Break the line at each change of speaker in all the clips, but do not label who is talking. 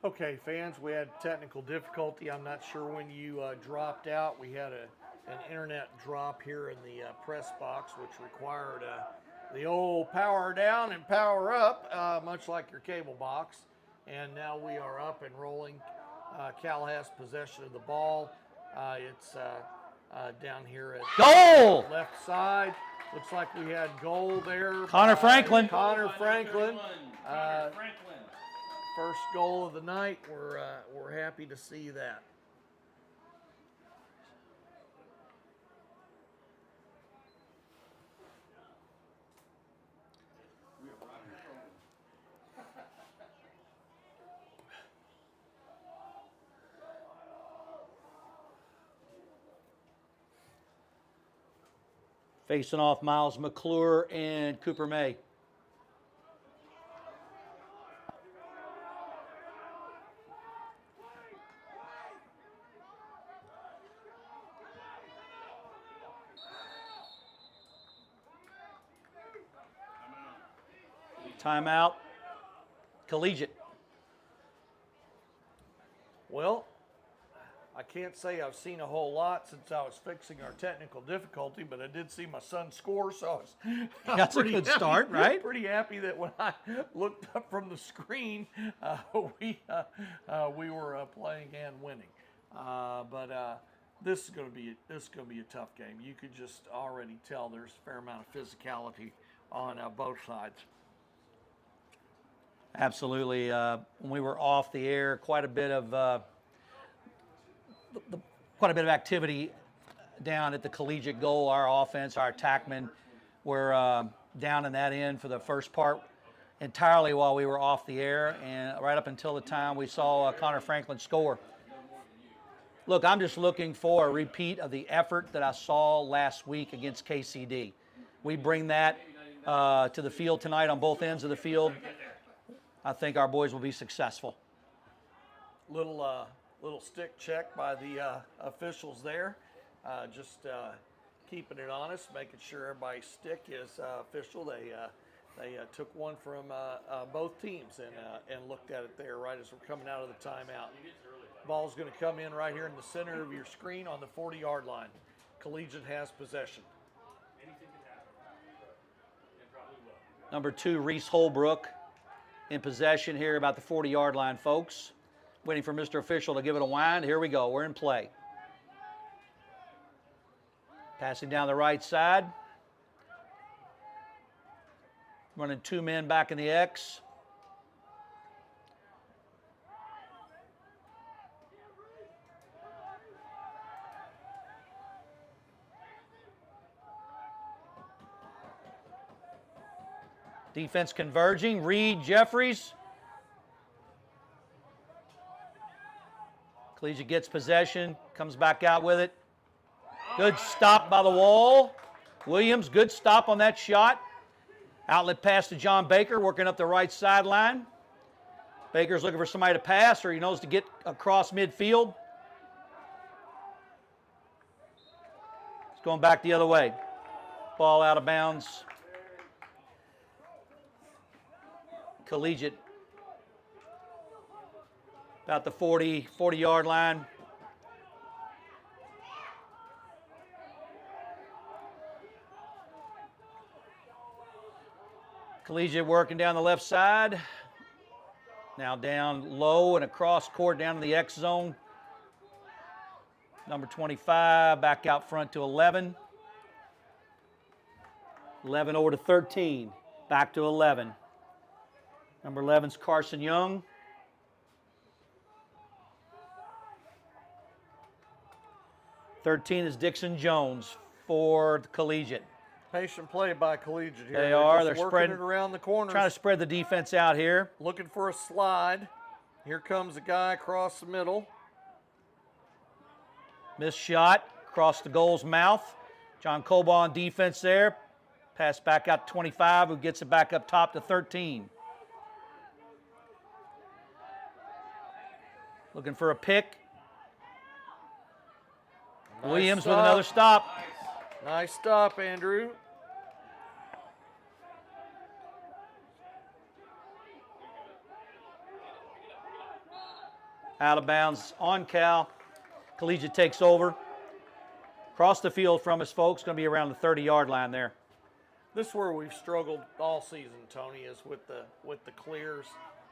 Okay, fans, we had technical difficulty. I'm not sure when you dropped out. We had an internet drop here in the press box, which required the old power down and power up, much like your cable box. And now we are up and rolling. Cal has possession of the ball. It's down here at
goal!
Left side. Looks like we had goal there.
Connor Franklin.
Connor Franklin. First goal of the night. We're happy to see that.
Facing off Miles McClure and Cooper May. Timeout. Collegiate.
Well, I can't say I've seen a whole lot since I was fixing our technical difficulty, but I did see my son score, so
That's a good start, right?
Pretty happy that when I looked up from the screen, we were playing and winning. But this is going to be a tough game. You could just already tell there's a fair amount of physicality on both sides.
Absolutely. When we were off the air, quite a bit of activity down at the Collegiate goal. Our offense, our attackmen were down in that end for the first part entirely while we were off the air, and right up until the time we saw Connor Franklin score. Look, I'm just looking for a repeat of the effort that I saw last week against KCD. We bring that to the field tonight on both ends of the field. I think our boys will be successful.
Little stick check by the officials there, just keeping it honest, making sure everybody's stick is official. They took one from both teams and looked at it there right as we're coming out of the timeout. Ball's going to come in right here in the center of your screen on the 40-yard line. Collegiate has possession.
Number 2, Reese Holbrook in possession here about the 40-yard line, folks. Waiting for Mr. Official to give it a wind. Here we go. We're in play. Passing down the right side. Running 2 men back in the X. Defense converging. Reed, Jeffries. Collegiate gets possession, comes back out with it. Good stop by the wall. Williams, good stop on that shot. Outlet pass to John Baker, working up the right sideline. Baker's looking for somebody to pass, or he knows to get across midfield. It's going back the other way. Ball out of bounds. Collegiate about the 40-yard line. Collegiate working down the left side. Now down low and across court down to the X zone. Number 25 back out front to 11. 11 over to 13. Back to 11. Number 11's Carson Young. 13 is Dixon Jones for the Collegiate.
Patient play by Collegiate here.
They are. They're
working
spreading
it around the corners.
Trying to spread the defense out here.
Looking for a slide. Here comes a guy across the middle.
Missed shot across the goal's mouth. John Cobaugh on defense there. Pass back out to 25, who gets it back up top to 13. Looking for a pick. Nice Williams stop. With another stop.
Nice stop, Andrew.
Out of bounds on Cal. Collegiate takes over. Across the field from us, folks. Going to be around the 30-yard line there.
This is where we've struggled all season, Tony, is with the clears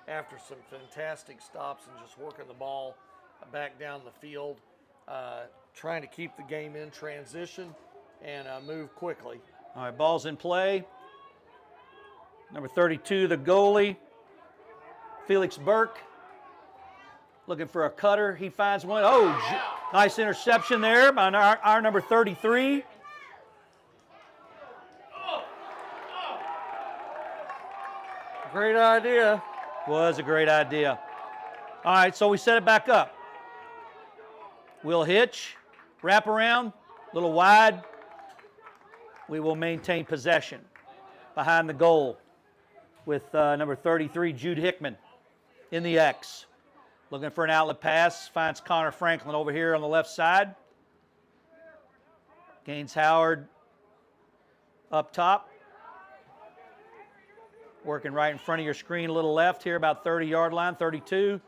after some fantastic stops and just working the ball back down the field, trying to keep the game in transition and move quickly.
All right, ball's in play. Number 32, the goalie, Felix Burke, looking for a cutter. He finds one. Oh, nice interception there by our number 33.
Great idea.
Was a great idea. All right, so we set it back up. We'll hitch, wrap around, a little wide. We will maintain possession behind the goal with number 33, Jude Hickman, in the X. Looking for an outlet pass, finds Connor Franklin over here on the left side. Gaines Howard up top. Working right in front of your screen, a little left here, about 30-yard line, 32.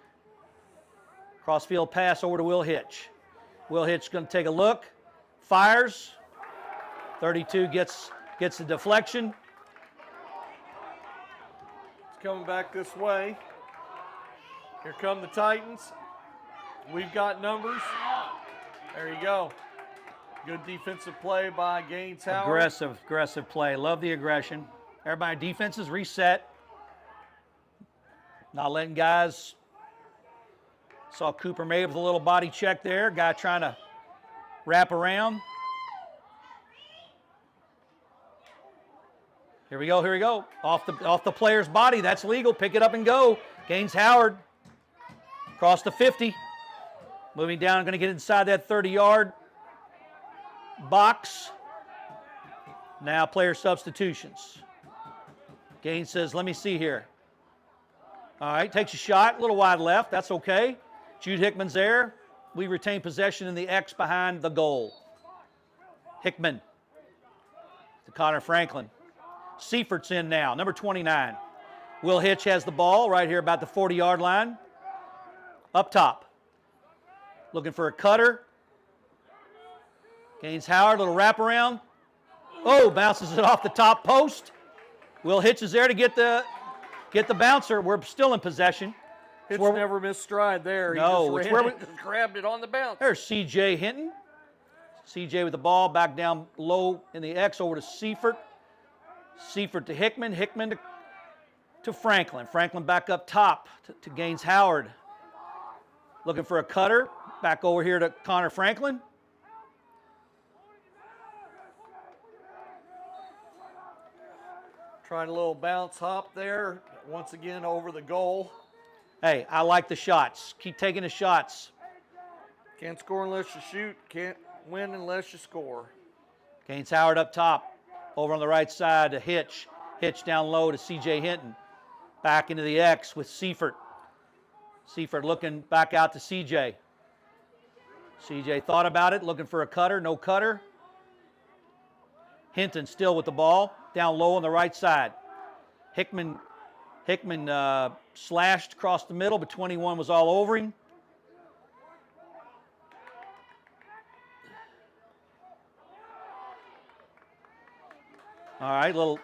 Crossfield pass over to Will Hitch. Will Hitch going to take a look, fires. 32 gets the deflection.
It's coming back this way. Here come the Titans. We've got numbers. There you go. Good defensive play by Gaines Howard.
Aggressive play. Love the aggression. Everybody, defenses reset. Not letting guys. Saw Cooper May with a little body check there. Guy trying to wrap around. Here we go. Off the player's body. That's legal. Pick it up and go. Gaines Howard. Across the 50. Moving down, going to get inside that 30-yard box. Now player substitutions. Gaines says, let me see here. All right, takes a shot, a little wide left. That's okay. Jude Hickman's there. We retain possession in the X behind the goal. Hickman to Connor Franklin. Seifert's in now, number 29. Will Hitch has the ball right here about the 40-yard line. Up top. Looking for a cutter. Gaines Howard, little wraparound. Oh, bounces it off the top post. Will Hitch is there to get the bouncer. We're still in possession.
Hitch never missed stride there.
No,
he just grabbed it on the bounce.
There's C.J. Hinton. C.J. with the ball back down low in the X over to Seifert. Seifert to Hickman. Hickman to Franklin. Franklin back up top to Gaines Howard. Looking for a cutter. Back over here to Connor Franklin.
Trying a little bounce hop there. Once again over the goal.
Hey, I like the shots. Keep taking the shots.
Can't score unless you shoot. Can't win unless you score.
Gaines Howard up top. Over on the right side to Hitch. Hitch down low to C.J. Hinton. Back into the X with Seifert. Seifert looking back out to C.J. C.J. thought about it, looking for a cutter. No cutter. Hinton still with the ball. Down low on the right side. Hickman slashed across the middle, but 21 was all over him. All right, little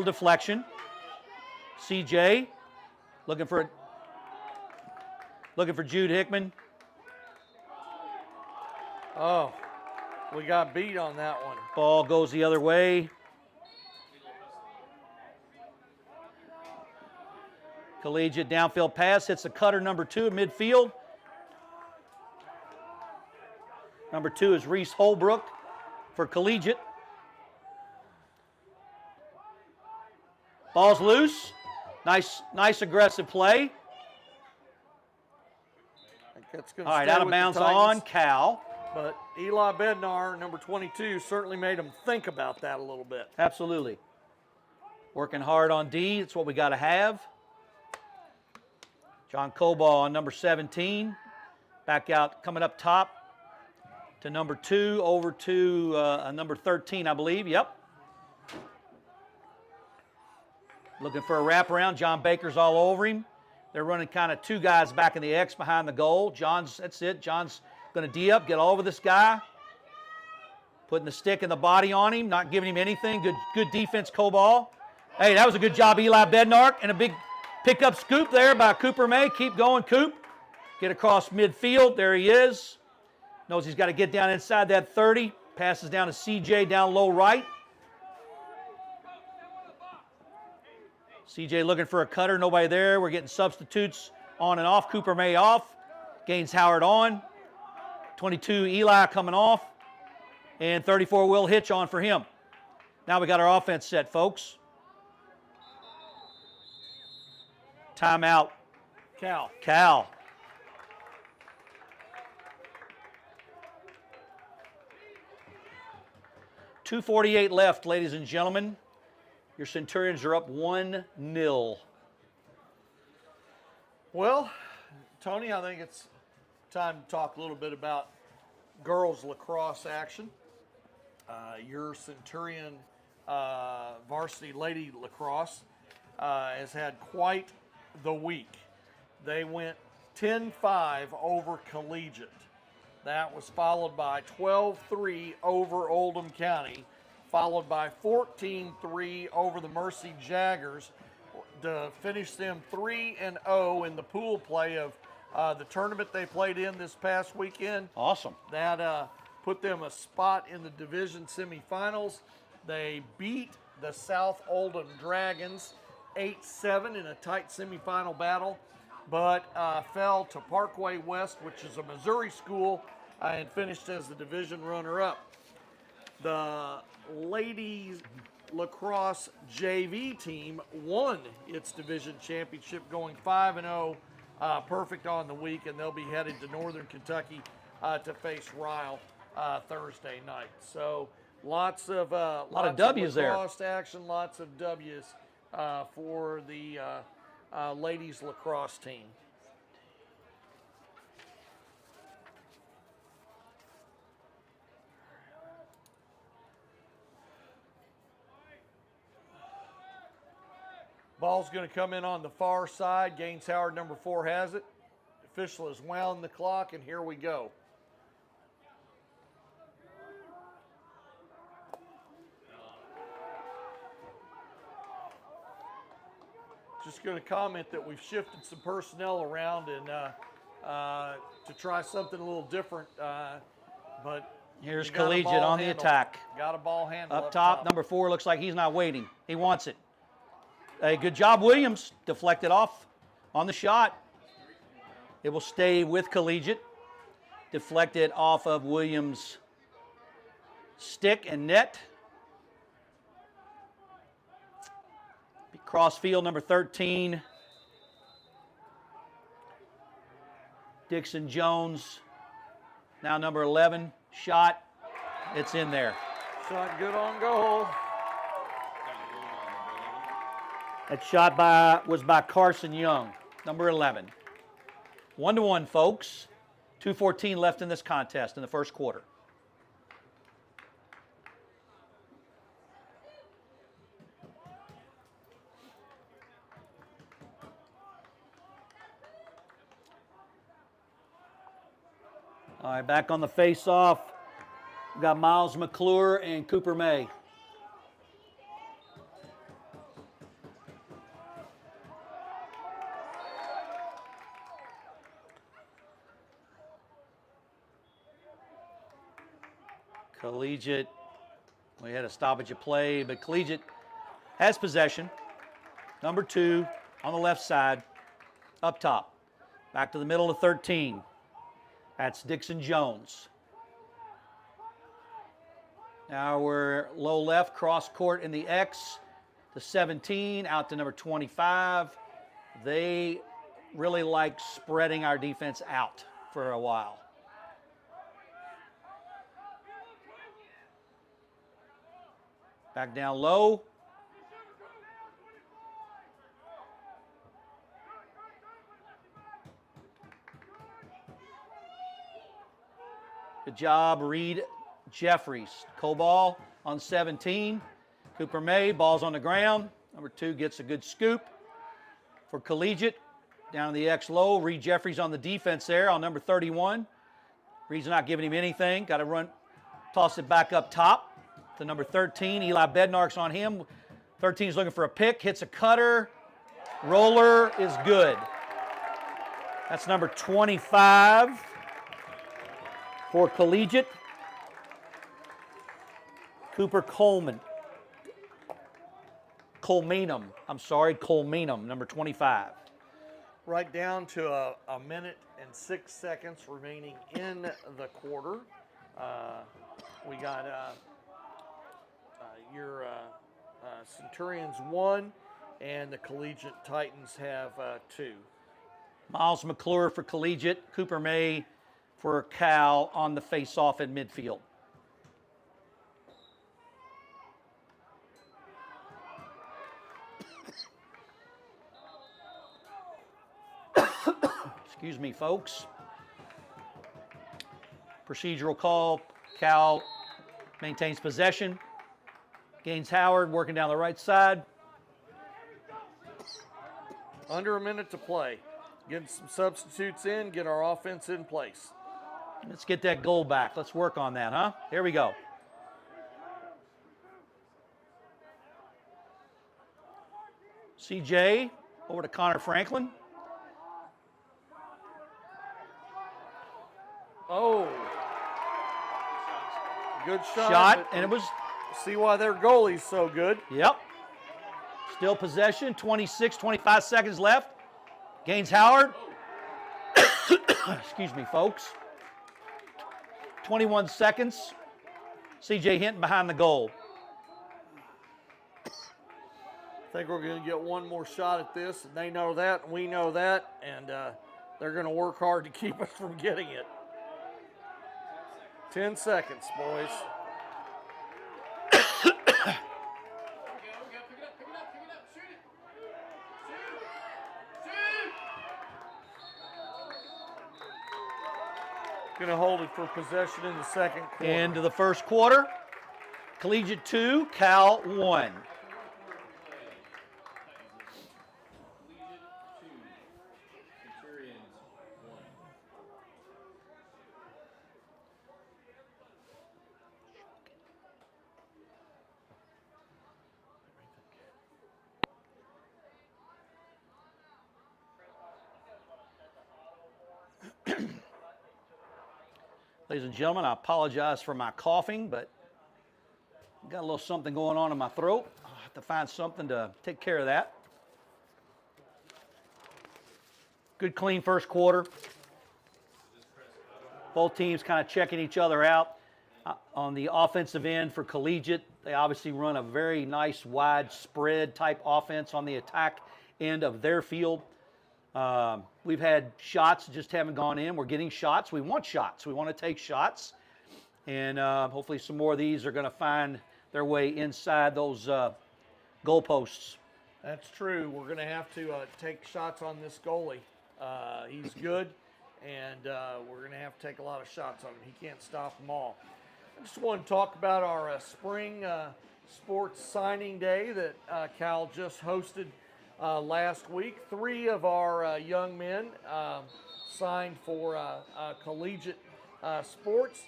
deflection. CJ looking for Jude Hickman.
Oh, we got beat on that one.
Ball goes the other way. Collegiate downfield pass hits the cutter number 2 at midfield. Number 2 is Reese Holbrook for Collegiate. Ball's loose. Nice aggressive play. All right, out of bounds on Cal.
But Eli Bednar, number 22, certainly made him think about that a little bit.
Absolutely. Working hard on D. It's what we got to have. John Coball on number 17. Back out, coming up top to number 2, over to number 13, I believe. Yep. Looking for a wraparound. John Baker's all over him. They're running kind of two guys back in the X behind the goal. That's it. John's going to D up, get all over this guy. Putting the stick and the body on him, not giving him anything. Good defense, Coball. Hey, that was a good job, Eli Bednark, and a big pickup scoop there by Cooper May. Keep going, Coop. Get across midfield. There he is. Knows he's got to get down inside that 30. Passes down to CJ down low right. CJ looking for a cutter. Nobody there. We're getting substitutes on and off. Cooper May off. Gaines Howard on. 22 Eli coming off. And 34 Will Hitch on for him. Now we got our offense set, folks. Timeout. Cal. .248 left, ladies and gentlemen. Your Centurions are up 1-0.
Well, Tony, I think it's time to talk a little bit about girls lacrosse action. Your Centurion varsity lady lacrosse has had quite the week. They went 10-5 over Collegiate. That was followed by 12-3 over Oldham County, followed by 14-3 over the Mercy Jaggers to finish them 3-0 in the pool play of the tournament they played in this past weekend.
Awesome.
That put them a spot in the division semifinals. They beat the South Oldham Dragons 8-7 in a tight semifinal battle, but fell to Parkway West, which is a Missouri school, and finished as the division runner-up. The ladies lacrosse JV team won its division championship, going 5-0, perfect on the week, and they'll be headed to Northern Kentucky to face Ryle Thursday night. So lots of
W's there.
Lacrosse action, lots of W's for the ladies lacrosse team. Ball's going to come in on the far side. Gaines Howard, number 4, has it. Official has wound the clock, and here we go. Just going to comment that we've shifted some personnel around and to try something a little different. But
here's Collegiate on the attack.
Got a ball handle
up top. Number 4 looks like he's not waiting. He wants it. Hey, good job, Williams. Deflected off on the shot. It will stay with Collegiate. Deflected off of Williams' stick and net. Cross field, number 13. Dixon Jones, now number 11. Shot. It's in there.
Shot good on goal.
That shot was by Carson Young, number 11. 1-1, folks. 2:14 left in this contest in the first quarter. All right, back on the face-off. We've got Miles McClure and Cooper May. Collegiate, we had a stoppage of play, but Collegiate has possession. Number 2 on the left side, up top. Back to the middle of 13. That's Dixon Jones. Now we're low left, cross court in the X to 17, out to number 25. They really like spreading our defense out for a while. Back down low. Good job, Reed Jeffries. Coball on 17. Cooper May, ball's on the ground. Number 2 gets a good scoop for Collegiate. Down in the X low. Reed Jeffries on the defense there on number 31. Reed's not giving him anything. Got to run, toss it back up top to number 13. Eli Bednark's on him. 13's looking for a pick. Hits a cutter. Roller is good. That's number 25 for Collegiate. Cooper Coleman. Colemanum, number 25.
Right down to a minute and 6 seconds remaining in the quarter. We got your Centurions 1, and the Collegiate Titans have 2.
Miles McClure for Collegiate. Cooper May for Cal on the face-off in midfield. Excuse me, folks. Procedural call. Cal maintains possession. Gaines Howard working down the right side.
Under a minute to play. Getting some substitutes in, get our offense in place.
Let's get that goal back. Let's work on that, huh? Here we go. CJ over to Connor Franklin.
Oh. Good
Shot, and it was...
See why their goalie's so good.
Yep. Still possession, 26, 25 seconds left. Gaines Howard. Excuse me, folks. 21 seconds. CJ Hinton behind the goal.
I think we're going to get one more shot at this, and they know that, and we know that, and they're going to work hard to keep us from getting it. 10 seconds, boys. Going to hold it for possession in the second quarter.
Into the first quarter. Collegiate 2, Cal 1. Ladies and gentlemen, I apologize for my coughing, but got a little something going on in my throat. I'll have to find something to take care of that. Good, clean first quarter. Both teams kind of checking each other out. On the offensive end for Collegiate, they obviously run a very nice wide spread type offense on the attack end of their field. We've had shots that just haven't gone in. We're getting shots. We want shots. We want to take shots. And hopefully some more of these are going to find their way inside those goalposts.
That's true. We're going to have to take shots on this goalie. He's good, and we're going to have to take a lot of shots on him. He can't stop them all. I just want to talk about our spring sports signing day that Cal just hosted last week. 3 of our young men signed for Collegiate sports.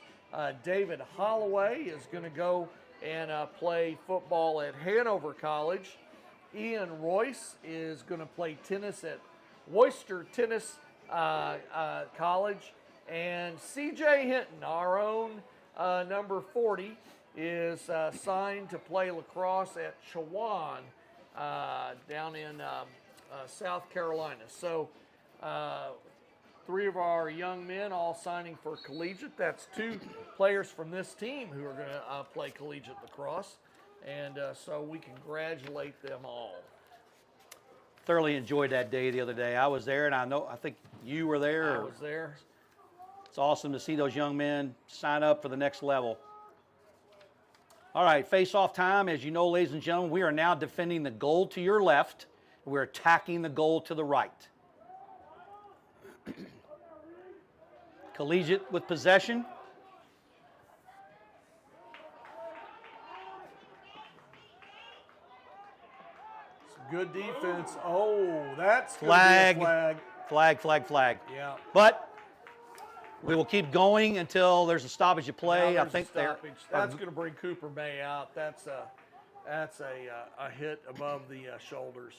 David Holloway is going to go and play football at Hanover College. Ian Royce is going to play tennis at Worcester Tennis College. And CJ Hinton, our own number 40, is signed to play lacrosse at Chowan down in South Carolina. So 3 of our young men all signing for Collegiate. That's 2 players from this team who are going to play Collegiate lacrosse. And so we congratulate them all.
Thoroughly enjoyed that day the other day. I was there, and I think you were there.
I was there.
It's awesome to see those young men sign up for the next level. All right, face-off time. As you know, ladies and gentlemen, we are now defending the goal to your left. We're attacking the goal to the right. Collegiate with possession.
Some Good defense. Oh, that's
Flag.
gonna be a flag.
Flag.
Yeah.
But we will keep going until there's a stoppage of play.
Now
I
there's
think
a stoppage. That's going to bring Cooper May out. That's a hit above the shoulders.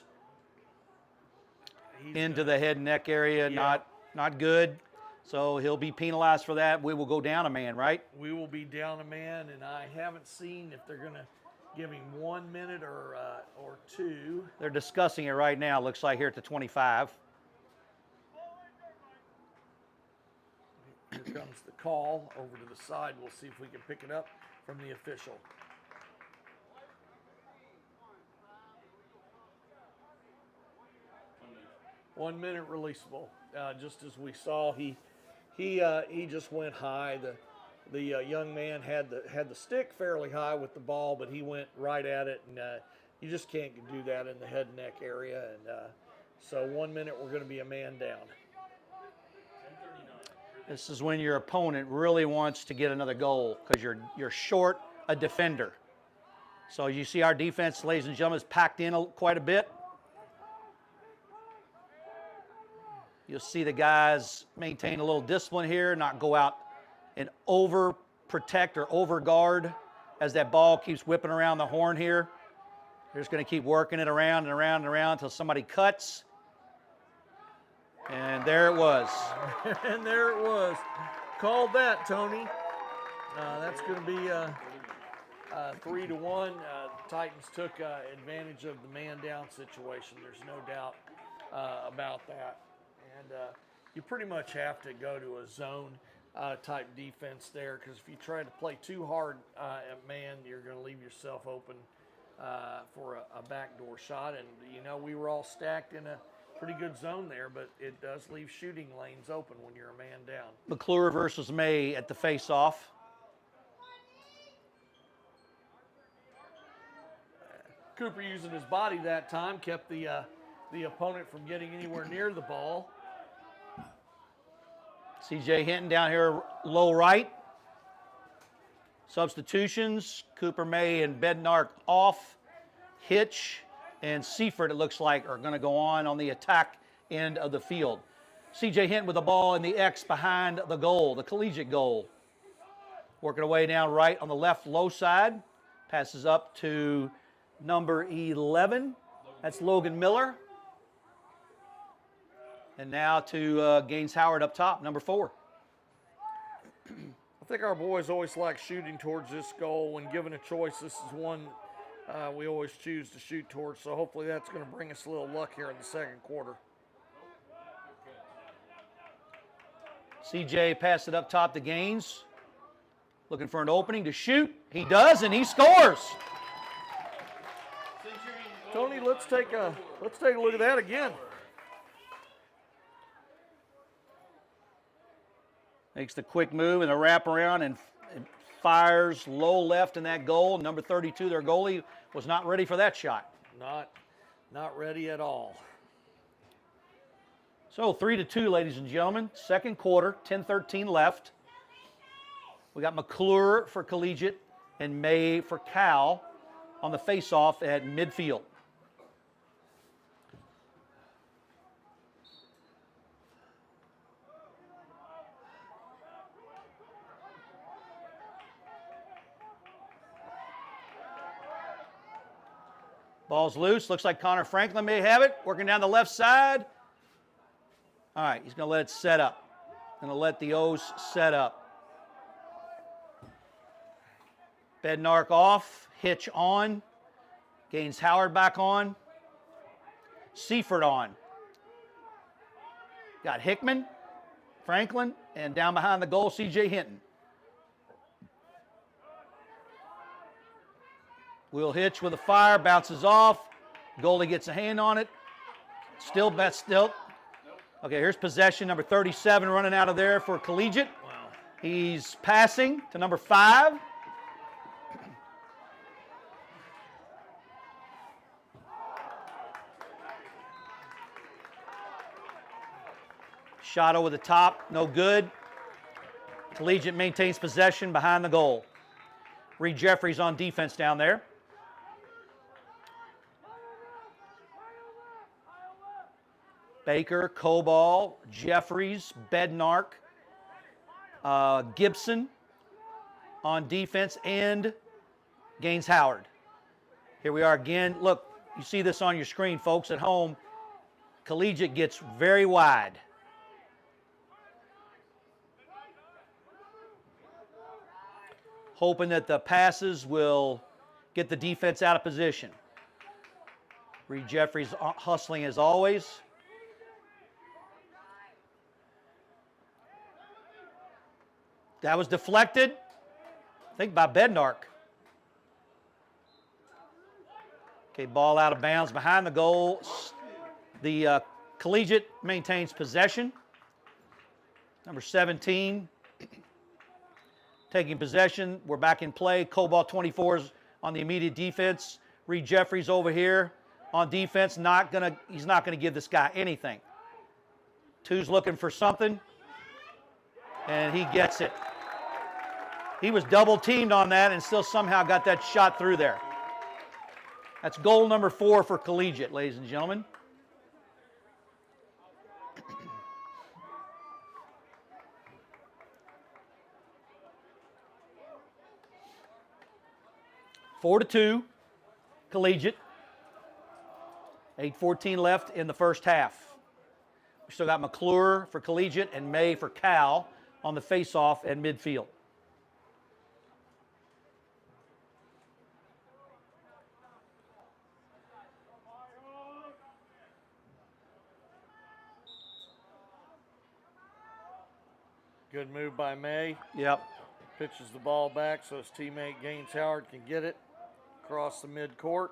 Into the head and neck area,
Yeah.
not good. So he'll be penalized for that. We will go down a man, right?
We will be down a man, and I haven't seen if they're going to give him 1 minute or 2.
They're discussing it right now. Looks like here at the 25.
Here comes the call over to the side. We'll see if we can pick it up from the official. One minute releasable. Just as we saw, he just went high. The young man had the stick fairly high with the ball, but he went right at it, and you just can't do that in the head and neck area. And so 1 minute, we're going to be a man down.
This is when your opponent really wants to get another goal because you're short a defender. So you see our defense, ladies and gentlemen, is packed in quite a bit. You'll see the guys maintain a little discipline here, not go out and over protect or over guard as that ball keeps whipping around the horn here. They're just going to keep working it around and around and around until somebody cuts. And there it was.
And there it was. Called that, Tony. That's going to be 3-1. Titans took advantage of the man down situation. There's no doubt about that. And you pretty much have to go to a zone type defense there, because if you try to play too hard at man, you're going to leave yourself open for a backdoor shot. And, you know, we were all stacked in a pretty good zone there, but it does leave shooting lanes open when you're a man down.
McClure versus May at the face-off.
Cooper using his body that time kept the opponent from getting anywhere near the ball.
CJ Hinton down here low right. Substitutions, Cooper May and Bednark off. Hitch and Seifert, it looks like, are going to go on the attack end of the field. CJ Hinton with the ball in the X behind the goal, the collegiate goal. Working away down right on the left low side. Passes up to number 11. That's Logan Miller. And now to Gaines Howard up top, number 4.
I think our boys always like shooting towards this goal. When given a choice, this is one we always choose to shoot towards. So hopefully that's going to bring us a little luck here in the second quarter.
CJ passed it up top to Gaines. Looking for an opening to shoot. He does, and he scores.
Tony, let's take a look at that again.
Makes the quick move and a wraparound and fires low left in that goal. Number 32, their goalie, was not ready for that shot.
Not ready at all.
So 3-2, ladies and gentlemen. Second quarter, 10:13 left. We got McClure for Collegiate and May for Cal on the face-off at midfield. Ball's loose. Looks like Connor Franklin may have it. Working down the left side. All right, he's going to let it set up. Going to let the O's set up. Bednark off. Hitch on. Gaines Howard back on. Seifert on. Got Hickman, Franklin, and down behind the goal, C.J. Hinton. Will Hitch with a fire, bounces off. Goalie gets a hand on it. Still. Okay, here's possession. Number 37 running out of there for Collegiate.
Wow.
He's passing to number 5. Shot over the top, no good. Collegiate maintains possession behind the goal. Reed Jeffries on defense down there. Baker, Coball, Jeffries, Bednark, Gibson on defense, and Gaines Howard. Here we are again. Look, you see this on your screen, folks, at home. Collegiate gets very wide. Hoping that the passes will get the defense out of position. Reed Jeffries hustling as always. That was deflected, I think, by Bednark. Okay, ball out of bounds behind the goal. The Collegiate maintains possession. Number 17 taking possession. We're back in play. Cobalt 24's on the immediate defense. Reed Jeffries over here on defense. He's not gonna give this guy anything. Two's looking for something, and he gets it. He was double teamed on that and still somehow got that shot through there. That's goal number 4 for Collegiate, ladies and gentlemen. Four to 2, Collegiate. 8:14 left in the first half. We still got McClure for Collegiate and May for Cal on the face-off and midfield.
Good move by May.
Yep.
Pitches the ball back so his teammate Gaines Howard can get it across the midcourt.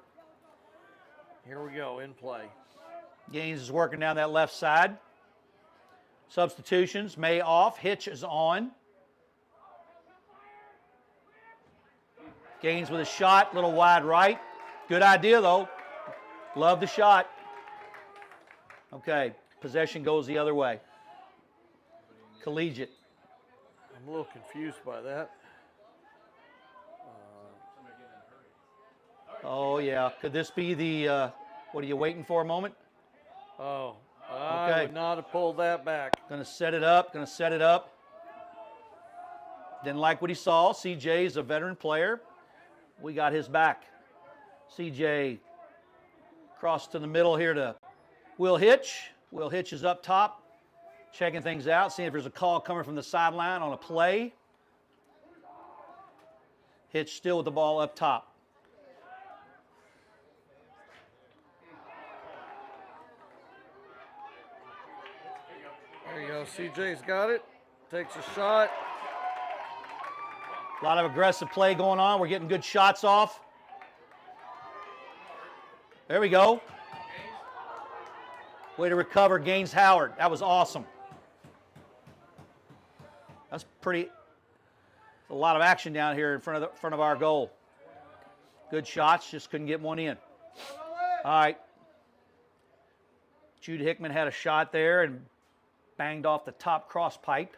Here we go, in play.
Gaines is working down that left side. Substitutions, May off, Hitch is on. Gaines with a shot, little wide right. Good idea though. Love the shot. Okay, possession goes the other way. Collegiate.
I'm a little confused by that.
Oh yeah, could this be the, what are you waiting for a moment?
Oh, I would not have pulled that back.
Gonna set it up. Didn't like what he saw. CJ's a veteran player. We got his back. CJ cross to the middle here to Will Hitch. Will Hitch is up top, checking things out, seeing if there's a call coming from the sideline on a play. Hitch still with the ball up top.
There you go, CJ's got it. Takes a shot.
A lot of aggressive play going on. We're getting good shots off. There we go. Way to recover, Gaines Howard. That was awesome. That's a lot of action down here in front of our goal. Good shots, just couldn't get one in. All right. Jude Hickman had a shot there and banged off the top cross pipe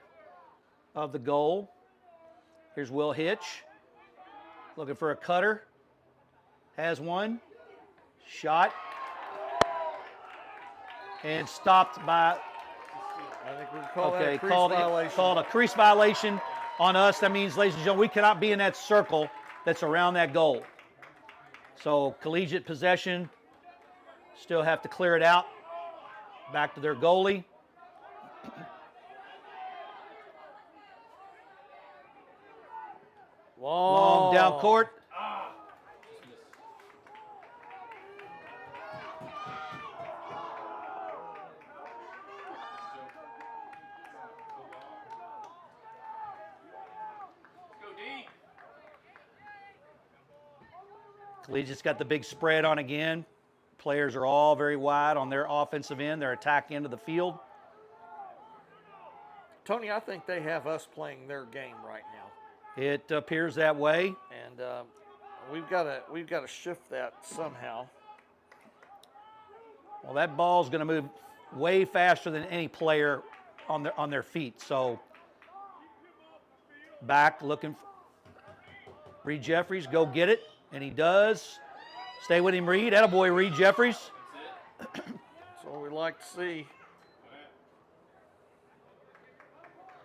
of the goal. Here's Will Hitch, looking for a cutter. Has one. Shot. And stopped by,
I think we can call that a crease violation.
Called a crease violation on us. That means, ladies and gentlemen, we cannot be in that circle that's around that goal. So Collegiate possession, still have to clear it out. Back to their goalie. Long down court. Collegiate's got the big spread on again. Players are all very wide on their offensive end, their attack end of the field.
Tony, I think they have us playing their game right now.
It appears that way.
And we've got to shift that somehow.
Well, that ball's going to move way faster than any player on their feet. So back looking for Reed Jeffries, go get it, and he does. Stay with him, Reed. Attaboy, Reed Jeffries.
That's what we like to see.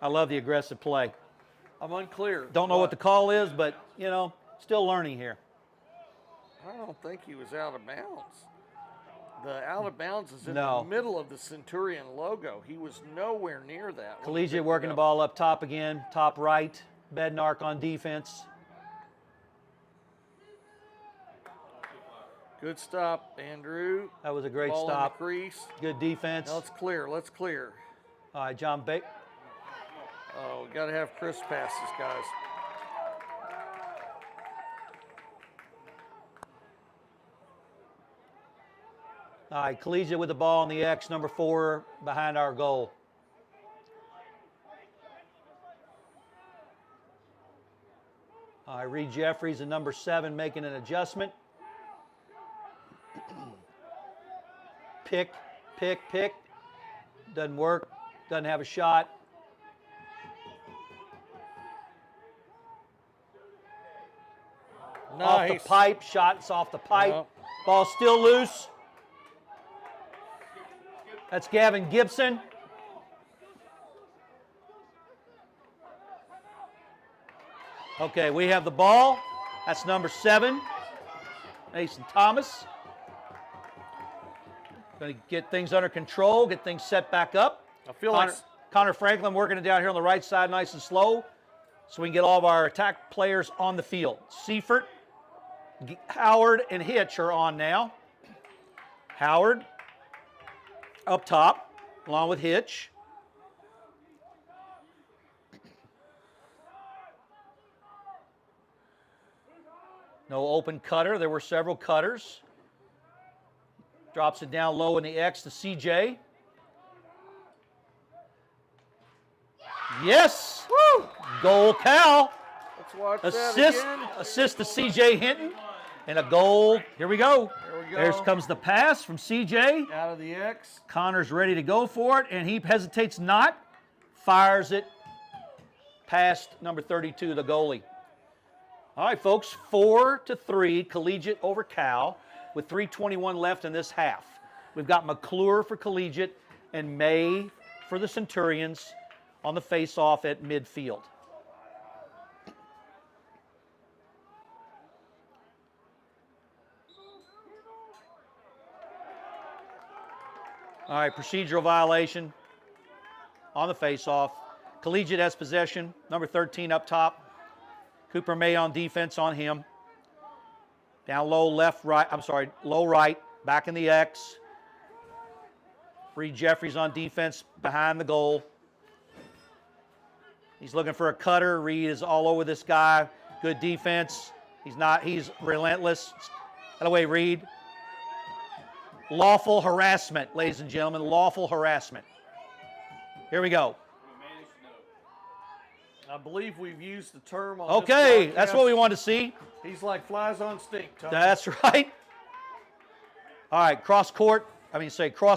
I love the aggressive play.
I'm unclear.
Don't know what the call is, but, you know, still learning here.
I don't think he was out of bounds. The out of bounds is in
No.
the middle of the Centurion logo. He was nowhere near that. when he
Collegiate
picked
working
it
the
up.
ball up top again, top right. Bednark on defense.
Good stop, Andrew.
That was a great
Ball
stop.
in the crease.
Good defense.
Now let's clear. Let's clear.
All right, John Baker.
Oh, we got to have crisp passes, guys.
All right, Collegiate with the ball on the X, number 4 behind our goal. All right, Reed Jeffries and number 7 making an adjustment. Pick. Doesn't work. Doesn't have a shot. Off the pipe. Shots off the pipe.
Yep.
Ball still loose. That's Gavin Gibson. Okay, we have the ball. That's number 7, Mason Thomas. Going to get things under control, get things set back up.
I feel like
Connor Franklin working it down here on the right side nice and slow so we can get all of our attack players on the field. Seifert, Howard, and Hitch are on now. Howard up top along with Hitch. No open cutter. There were several cutters. Drops it down low in the X to CJ. Yes! Woo! Goal, Cal.
let's watch
Assist,
that again.
assist to CJ Hinton. And a goal. Here we go.
There we go.
There comes the pass from CJ.
Out of the X.
Connor's ready to go for it, and he hesitates not. Fires it past number 32, the goalie. All right, folks, 4-3, Collegiate over Cal, with 3:21 left in this half. We've got McClure for Collegiate and May for the Centurions on the face-off at midfield. All right, procedural violation on the face-off. Collegiate has possession, number 13 up top. Cooper May on defense on him. Down low left, right, low right, back in the X. Reed Jeffries on defense behind the goal. He's looking for a cutter. Reed is all over this guy. Good defense. He's relentless. Out of the way, Reed. Lawful harassment, ladies and gentlemen, lawful harassment. Here we go.
I believe we've used the term on
Okay,
this
that's
broadcast.
what we want to see.
He's like flies on stink, Tony.
That's right. All right, cross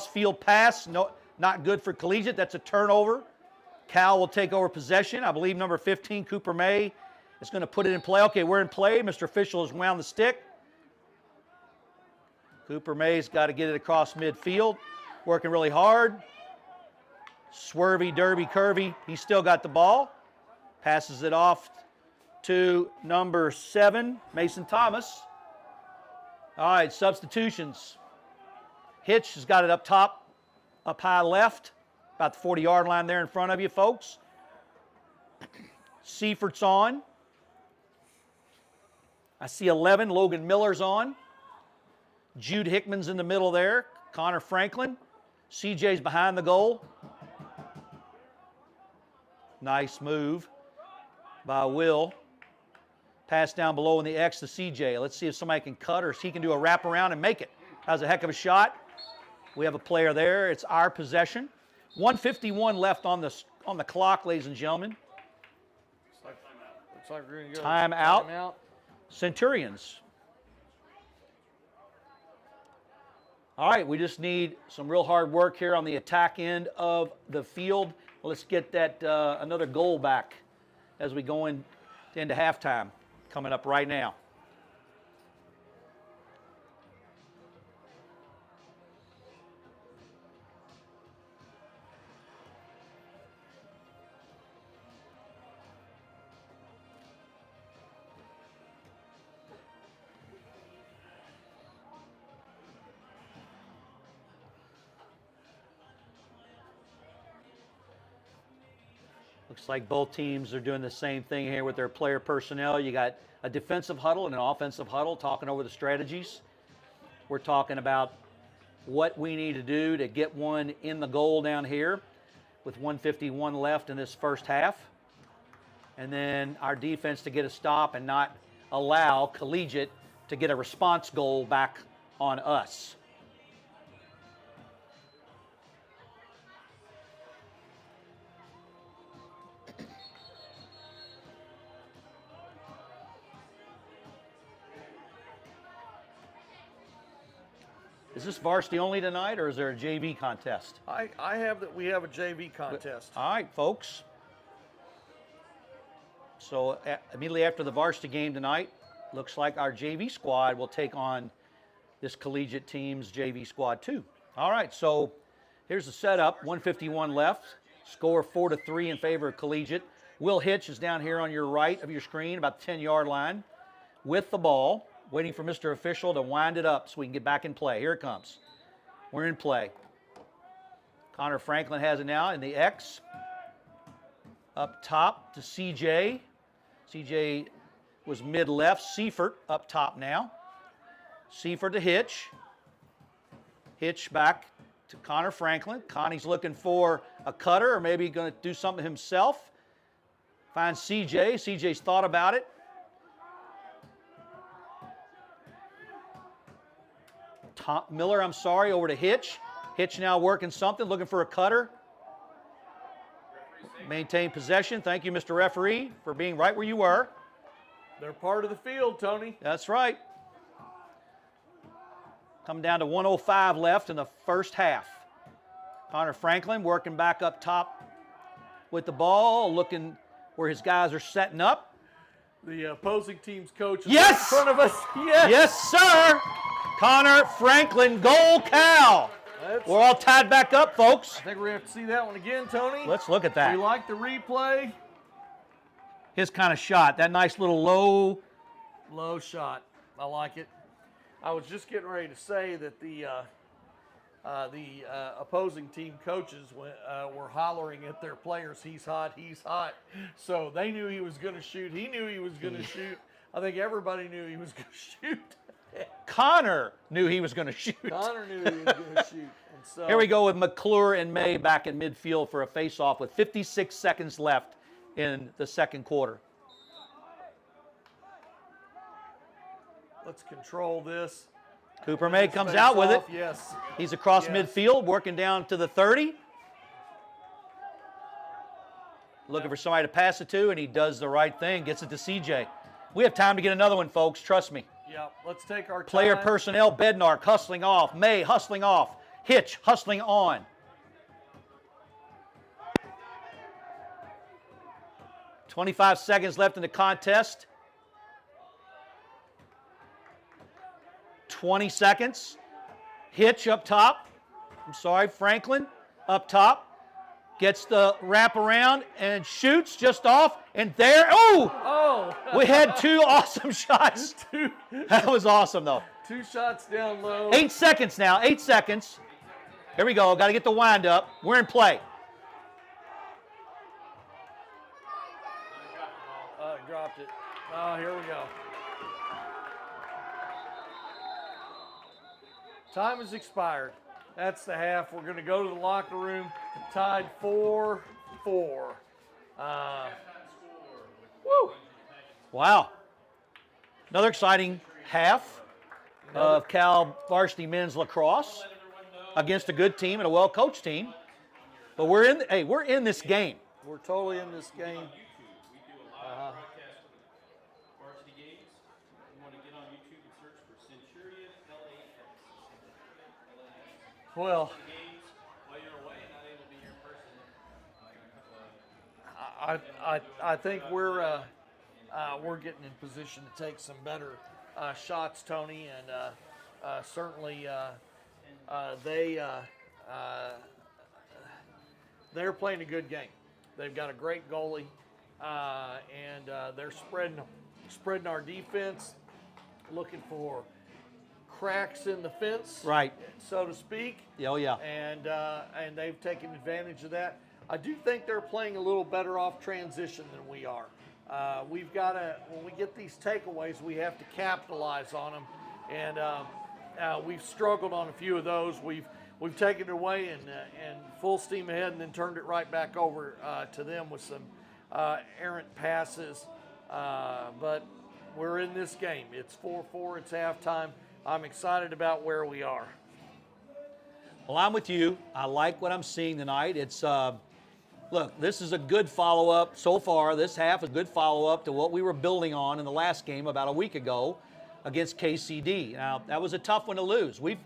field pass. No, not good for Collegiate. That's a turnover. Cal will take over possession. I believe number 15, Cooper May, is going to put it in play. Okay, we're in play. Mr. Official has wound the stick. Cooper May's got to get it across midfield. Working really hard. Swervy, derby, curvy. He's still got the ball. Passes it off to number 7, Mason Thomas. All right, substitutions. Hitch has got it up top, up high left, about the 40-yard line there in front of you, folks. Seifert's on. I see 11, Logan Miller's on. Jude Hickman's in the middle there. Connor Franklin. CJ's behind the goal. Nice move by Will. Pass down below in the X to CJ. Let's see if somebody can cut or if he can do a wraparound and make it. That was a heck of a shot. We have a player there. It's our possession. 1:51 left on the clock, ladies and gentlemen.
Looks like we're going to go
Timeout.
timeout.
Centurions. All right, we just need some real hard work here on the attack end of the field. Let's get that another goal back as we go into halftime, coming up right now. Looks like both teams are doing the same thing here with their player personnel. You got a defensive huddle and an offensive huddle talking over the strategies. We're talking about what we need to do to get one in the goal down here with 1:51 left in this first half. And then our defense to get a stop and not allow Collegiate to get a response goal back on us. Is this varsity only tonight, or is there a JV contest?
I have that we have a JV contest.
All right, folks. So immediately after the varsity game tonight, looks like our JV squad will take on this Collegiate team's JV squad too. All right, so here's the setup. 1:51 left. Score 4-3 in favor of Collegiate. Will Hitch is down here on your right of your screen, about the 10-yard line, with the ball, waiting for Mr. Official to wind it up so we can get back in play. Here it comes. We're in play. Connor Franklin has it now in the X. Up top to CJ. CJ was mid-left. Seifert up top now. Seifert to Hitch. Hitch back to Connor Franklin. Connie's looking for a cutter or maybe going to do something himself. Finds CJ. CJ's thought about it. Miller, over to Hitch. Hitch now working something, looking for a cutter. Maintain possession. Thank you, Mr. Referee, for being right where you were.
They're part of the field, Tony.
That's right. Coming down to 1:05 left in the first half. Connor Franklin working back up top with the ball, looking where his guys are setting up.
The opposing team's coach is
yes!
in front of us. Yes!
Yes, sir! Connor Franklin, goal cow. We're all tied back up, folks.
I think we're going to have to see that one again, Tony.
Let's look at that.
We like the replay.
His kind of shot, that nice little low
shot. I like it. I was just getting ready to say that the opposing team coaches were hollering at their players, he's hot, he's hot. So they knew he was going to shoot. He knew he was going to shoot. I think everybody knew he was going to shoot.
Connor knew he was going to shoot.
Connor knew he was going to shoot. And so,
here we go with McClure and May back in midfield for a face-off with 56 seconds left in the second quarter.
Let's control this.
Cooper May comes out with it.
Yes.
He's across midfield, working down to the 30. Looking for somebody to pass it to, and he does the right thing, gets it to CJ. We have time to get another one, folks. Trust me.
Yeah, let's take our time.
Player personnel, Bednark hustling off. May hustling off. Hitch hustling on. "25 seconds left in the contest. 20 seconds. Hitch up top. Franklin up top. Gets the wrap around and shoots just off. And there,
oh!
We had two awesome shots. That was awesome, though.
2 shots down low.
8 seconds now, 8 seconds. Here we go, got to get the wind up. We're in play.
Dropped it. Oh, here we go. Time has expired. That's the half. We're going to go to the locker room, tied 4-4. Woo!
Wow. Another exciting half of Cal Varsity men's lacrosse against a good team and a well-coached team. But we're in this game.
We're totally in this game.
Varsity games. You want to get on YouTube and search for Centurions, LAX.
Well,
Games while you're away, not able to be here in person.
I think we're getting in position to take some better shots, Tony, and certainly they're playing a good game. They've got a great goalie, and they're spreading our defense, looking for cracks in the fence,
Right.
so to speak.
Oh, yeah.
And they've taken advantage of that. I do think they're playing a little better off transition than we are. We've got to, when we get these takeaways, we have to capitalize on them, and we've struggled on a few of those. We've taken it away and full steam ahead, and then turned it right back over to them with some errant passes. But we're in this game. It's 4-4. It's halftime. I'm excited about where we are.
Well, I'm with you. I like what I'm seeing tonight. It's look, this is a good follow-up so far. This half is a good follow-up to what we were building on in the last game about a week ago against KCD. Now, that was a tough one to lose. We've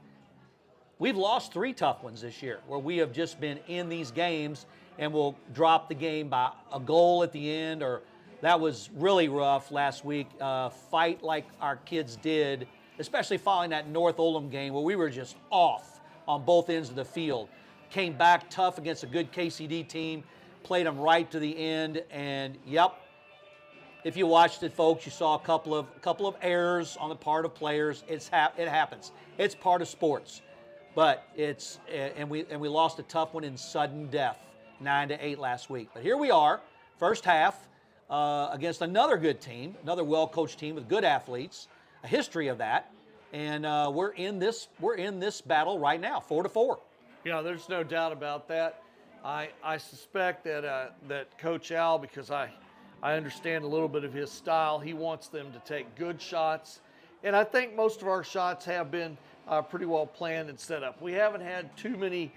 lost 3 tough ones this year where we have just been in these games and we'll drop the game by a goal at the end, or that was really rough last week. Fight like our kids did, especially following that North Oldham game where we were just off on both ends of the field. Came back tough against a good KCD team, played them right to the end, and yep, if you watched it, folks, you saw a couple of errors on the part of players. It happens. It's part of sports, but we lost a tough one in sudden death, 9-8 last week. But here we are, first half against another good team, another well-coached team with good athletes, a history of that. And we're in this battle right now, 4-4.
Yeah, there's no doubt about that. I suspect that that Coach Al, because I understand a little bit of his style, he wants them to take good shots, and I think most of our shots have been pretty well planned and set up. We haven't had too many,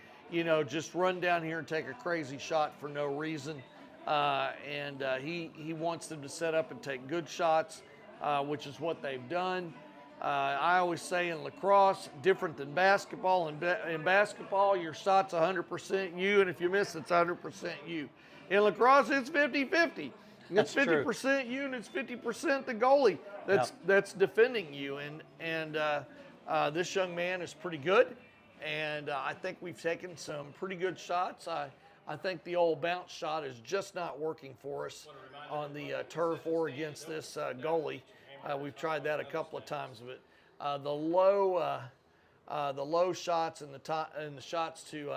just run down here and take a crazy shot for no reason. He wants them to set up and take good shots, which is what they've done. I always say in lacrosse, different than basketball. In basketball, your shot's 100% you, and if you miss, it's 100% you. In lacrosse, it's 50-50. It's 50% you, and it's 50% the goalie that's defending you. And this young man is pretty good, and I think we've taken some pretty good shots. I think the old bounce shot is just not working for us on the turf or against this goalie. We've tried that a couple of times, but the low shots and the shots to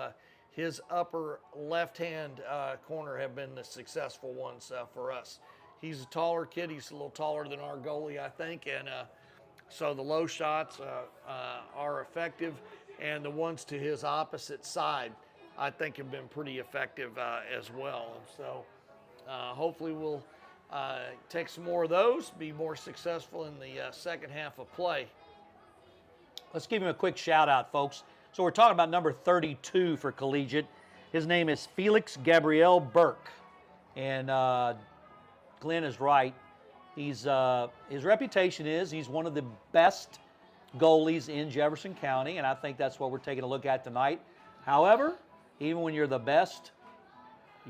his upper left-hand corner have been the successful ones for us. He's a taller kid. He's a little taller than our goalie, I think, and so the low shots are effective, and the ones to his opposite side, I think, have been pretty effective as well. So hopefully we'll take some more of those, be more successful in the second half of play.
Let's give him a quick shout out, folks. So we're talking about number 32 for Collegiate. His name is Felix Gabriel Burke. And Glenn is right. His reputation is he's one of the best goalies in Jefferson County, and I think that's what we're taking a look at tonight. However, even when you're the best,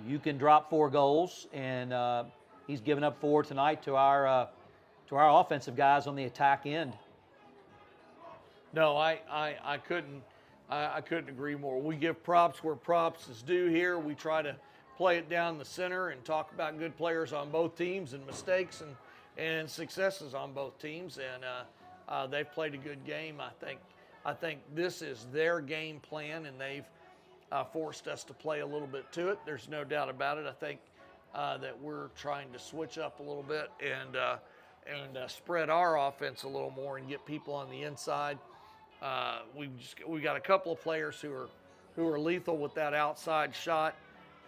you can drop 4 goals, and he's given up 4 tonight to our offensive guys on the attack end.
No, I couldn't agree more. We give props where props is due here. We try to play it down the center and talk about good players on both teams and mistakes and successes on both teams. And they've played a good game. I think this is their game plan, and they've forced us to play a little bit to it. There's no doubt about it. I think that we're trying to switch up a little bit and spread our offense a little more and get people on the inside. We got a couple of players who are lethal with that outside shot,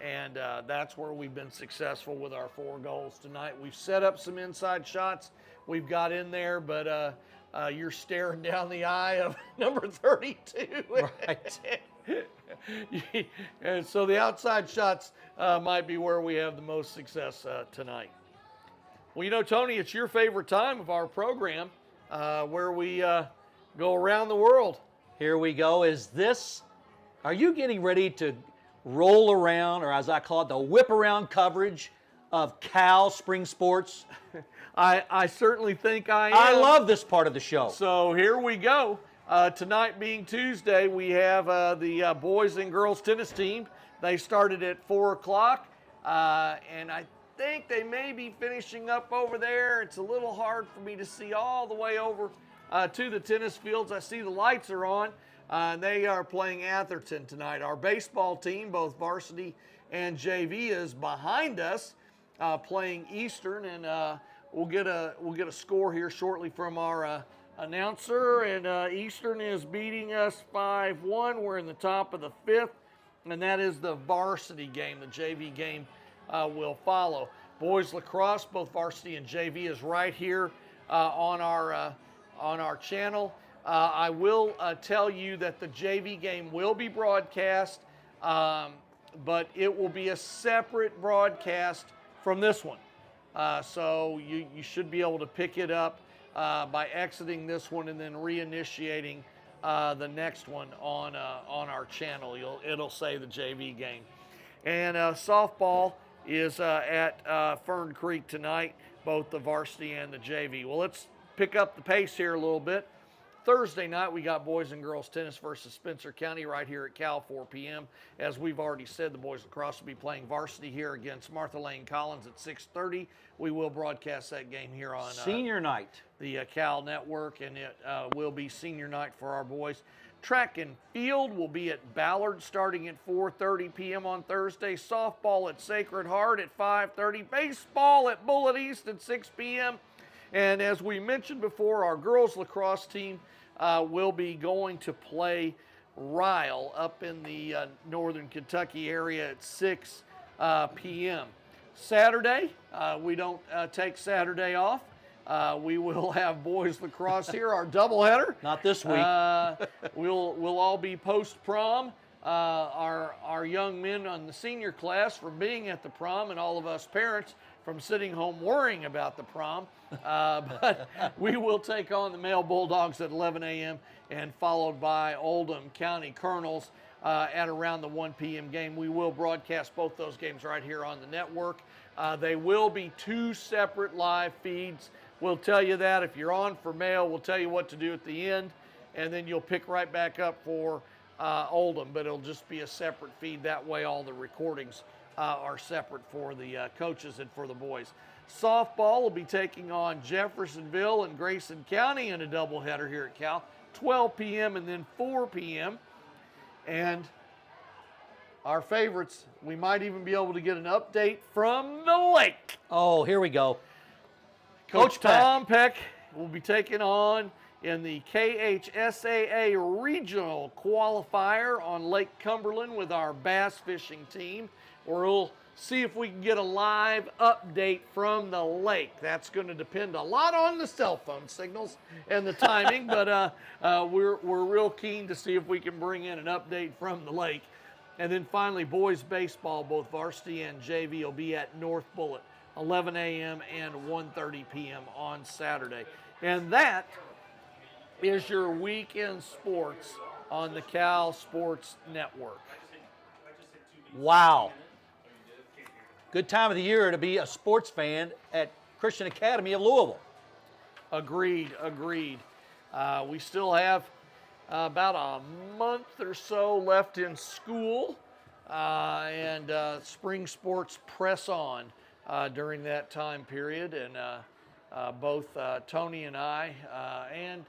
and that's where we've been successful with our 4 goals tonight. We've set up some inside shots. We've got in there, but you're staring down the eye of number 32.
Right.
And so the outside shots might be where we have the most success tonight. Well, Tony, it's your favorite time of our program where we go around the world.
Here we go. Are you getting ready to roll around, or as I call it, the whip around coverage of Cal Spring Sports?
I certainly think I am.
I love this part of the show.
So here we go. Tonight being Tuesday, we have the boys and girls tennis team. They started at 4 o'clock, and I think they may be finishing up over there. It's a little hard for me to see all the way over to the tennis fields. I see the lights are on. They are playing Atherton tonight. Our baseball team, both varsity and JV is behind us, playing Eastern, and we'll get a score here shortly from our announcer. And Eastern is beating us 5-1. We're in the top of the 5th, and that is the varsity game. The JV game will follow. Boys lacrosse, both varsity and JV, is right here on our channel. I will tell you that the JV game will be broadcast, but it will be a separate broadcast from this one. So you should be able to pick it up by exiting this one and then reinitiating the next one on our channel. It'll say the JV game. And softball is at Fern Creek tonight, both the varsity and the JV. Well, let's pick up the pace here a little bit. Thursday night, we got boys and girls tennis versus Spencer County right here at Cal, 4 p.m. As we've already said, the boys lacrosse will be playing varsity here against Martha Lane Collins at 6:30. We will broadcast that game here on
Senior night.
The Cal Network, and it will be senior night for our boys. Track and field will be at Ballard starting at 4:30 p.m. on Thursday. Softball at Sacred Heart at 5:30. Baseball at Bullitt East at 6 p.m. And as we mentioned before, our girls lacrosse team will be going to play Ryle up in the northern Kentucky area at 6 p.m. Saturday, we don't take Saturday off. We will have boys lacrosse here, our doubleheader.
Not this week.
We'll all be post-prom. Our young men on the senior class from being at the prom, and all of us parents from sitting home worrying about the prom. But we will take on the male Bulldogs at 11 a.m. and followed by Oldham County Colonels at around the 1 p.m. game. We will broadcast both those games right here on the network. They will be 2 separate live feeds. We'll tell you that. If you're on for male, we'll tell you what to do at the end, and then you'll pick right back up for Oldham, but it'll just be a separate feed. That way all the recordings are separate for the coaches and for the boys. Softball will be taking on Jeffersonville and Grayson County in a doubleheader here at Cal, 12 p.m. and then 4 p.m. And our favorites, we might even be able to get an update from the lake.
Oh, here we go.
Coach Tom Peck will be taking on in the KHSAA Regional Qualifier on Lake Cumberland with our bass fishing team. We'll see if we can get a live update from the lake. That's going to depend a lot on the cell phone signals and the timing, but we're real keen to see if we can bring in an update from the lake. And then finally, boys baseball, both varsity and JV, will be at North Bullitt, 11 a.m. and 1:30 p.m. on Saturday. And that is your weekend sports on the Cal Sports Network.
Wow. Good time of the year to be a sports fan at Christian Academy of Louisville.
Agreed. We still have about a month or so left in school, and spring sports press on during that time period. And both Tony and I and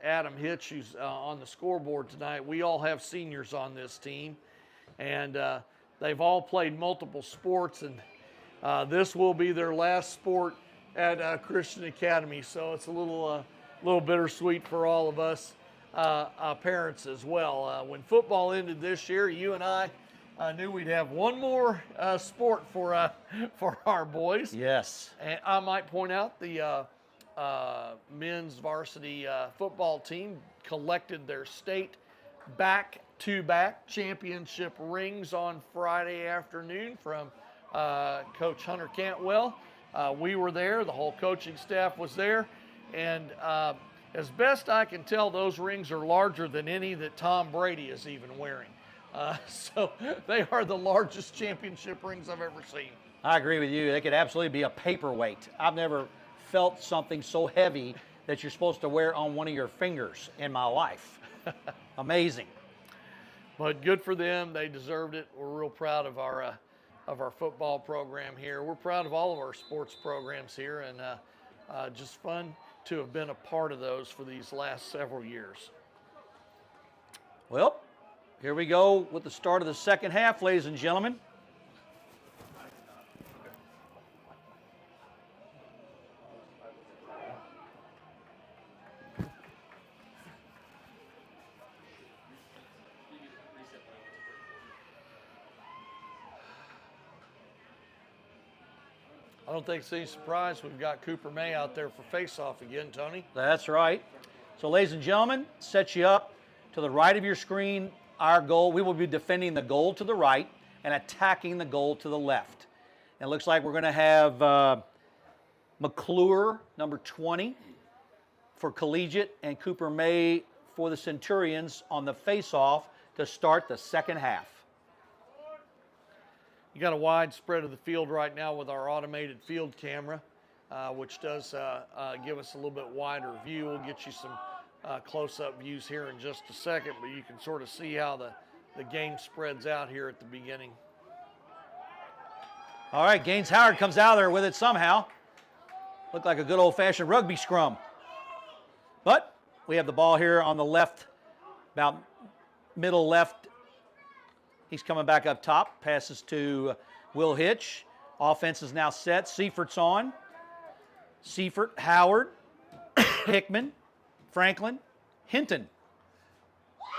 Adam Hitch, who's on the scoreboard tonight, we all have seniors on this team, and they've all played multiple sports, and this will be their last sport at Christian Academy, so it's a little bittersweet for all of us parents as well. When football ended this year, you and I knew we'd have one more sport for our boys.
Yes.
And I might point out the men's varsity football team collected their state back-to-back championship rings on Friday afternoon from Coach Hunter Cantwell. We were there, the whole coaching staff was there, and as best I can tell, those rings are larger than any that Tom Brady is even wearing. So they are the largest championship rings I've ever seen.
I agree with you. They could absolutely be a paperweight. I've never felt something so heavy that you're supposed to wear on one of your fingers in my life. Amazing.
But good for them. They deserved it. We're real proud of our football program here. We're proud of all of our sports programs here, and just fun to have been a part of those for these last several years.
Well, Here we go with the start of the second half, ladies and gentlemen.
I don't think it's any surprise we've got Cooper May out there for face-off again, Tony.
That's right. So, ladies and gentlemen, set you up to the right of your screen. Our goal, we will be defending the goal to the right and attacking the goal to the left. And it looks like we're going to have McClure, number 20, for Collegiate, and Cooper May for the Centurions on the face-off to start the second half.
You got a wide spread of the field right now with our automated field camera, which does give us a little bit wider view. We'll get you some close-up views here in just a second, but you can sort of see how the game spreads out here at the beginning.
All right, Gaines Howard comes out of there with it somehow. Looked like a good old-fashioned rugby scrum. But we have the ball here on the left, about middle left. He's coming back up top, passes to Will Hitch. Offense is now set. Seifert's on. Seifert, Howard, Hickman, Franklin, Hinton.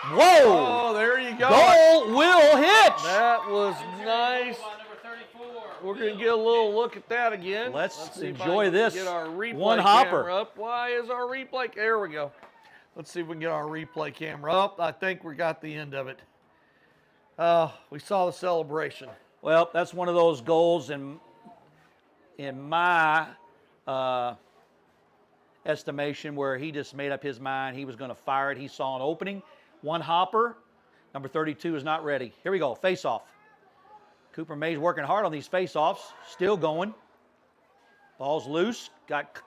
Whoa!
Oh, there you go.
Goal, Will Hitch.
That was nice.
Number 34.
We're going to get a little look at that again.
Let's
see if I
enjoy
can
this.
Get our replay
One hopper.
camera up. Why is our replay? There we go. Let's see if we can get our replay camera up. I think we got the end of it. We saw the celebration.
Well, that's one of those goals in my estimation where he just made up his mind. He was going to fire it. He saw an opening. One hopper. Number 32 is not ready. Here we go. Face-off. Cooper May's working hard on these face-offs. Still going. Ball's loose. Got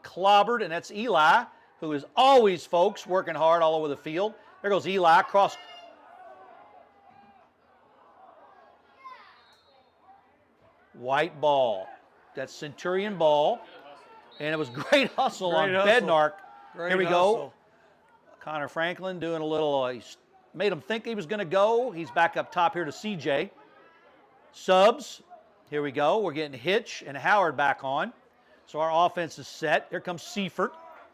clobbered, and that's Eli, who is always, folks, working hard all over the field. There goes Eli across. White ball. That's Centurion ball. And it was great hustle on Bednark. Here we go. Connor Franklin doing a little, he made him think he was going to go. He's back up top here to CJ. Subs. Here we go. We're getting Hitch and Howard back on. So our offense is set. Here comes Seifert.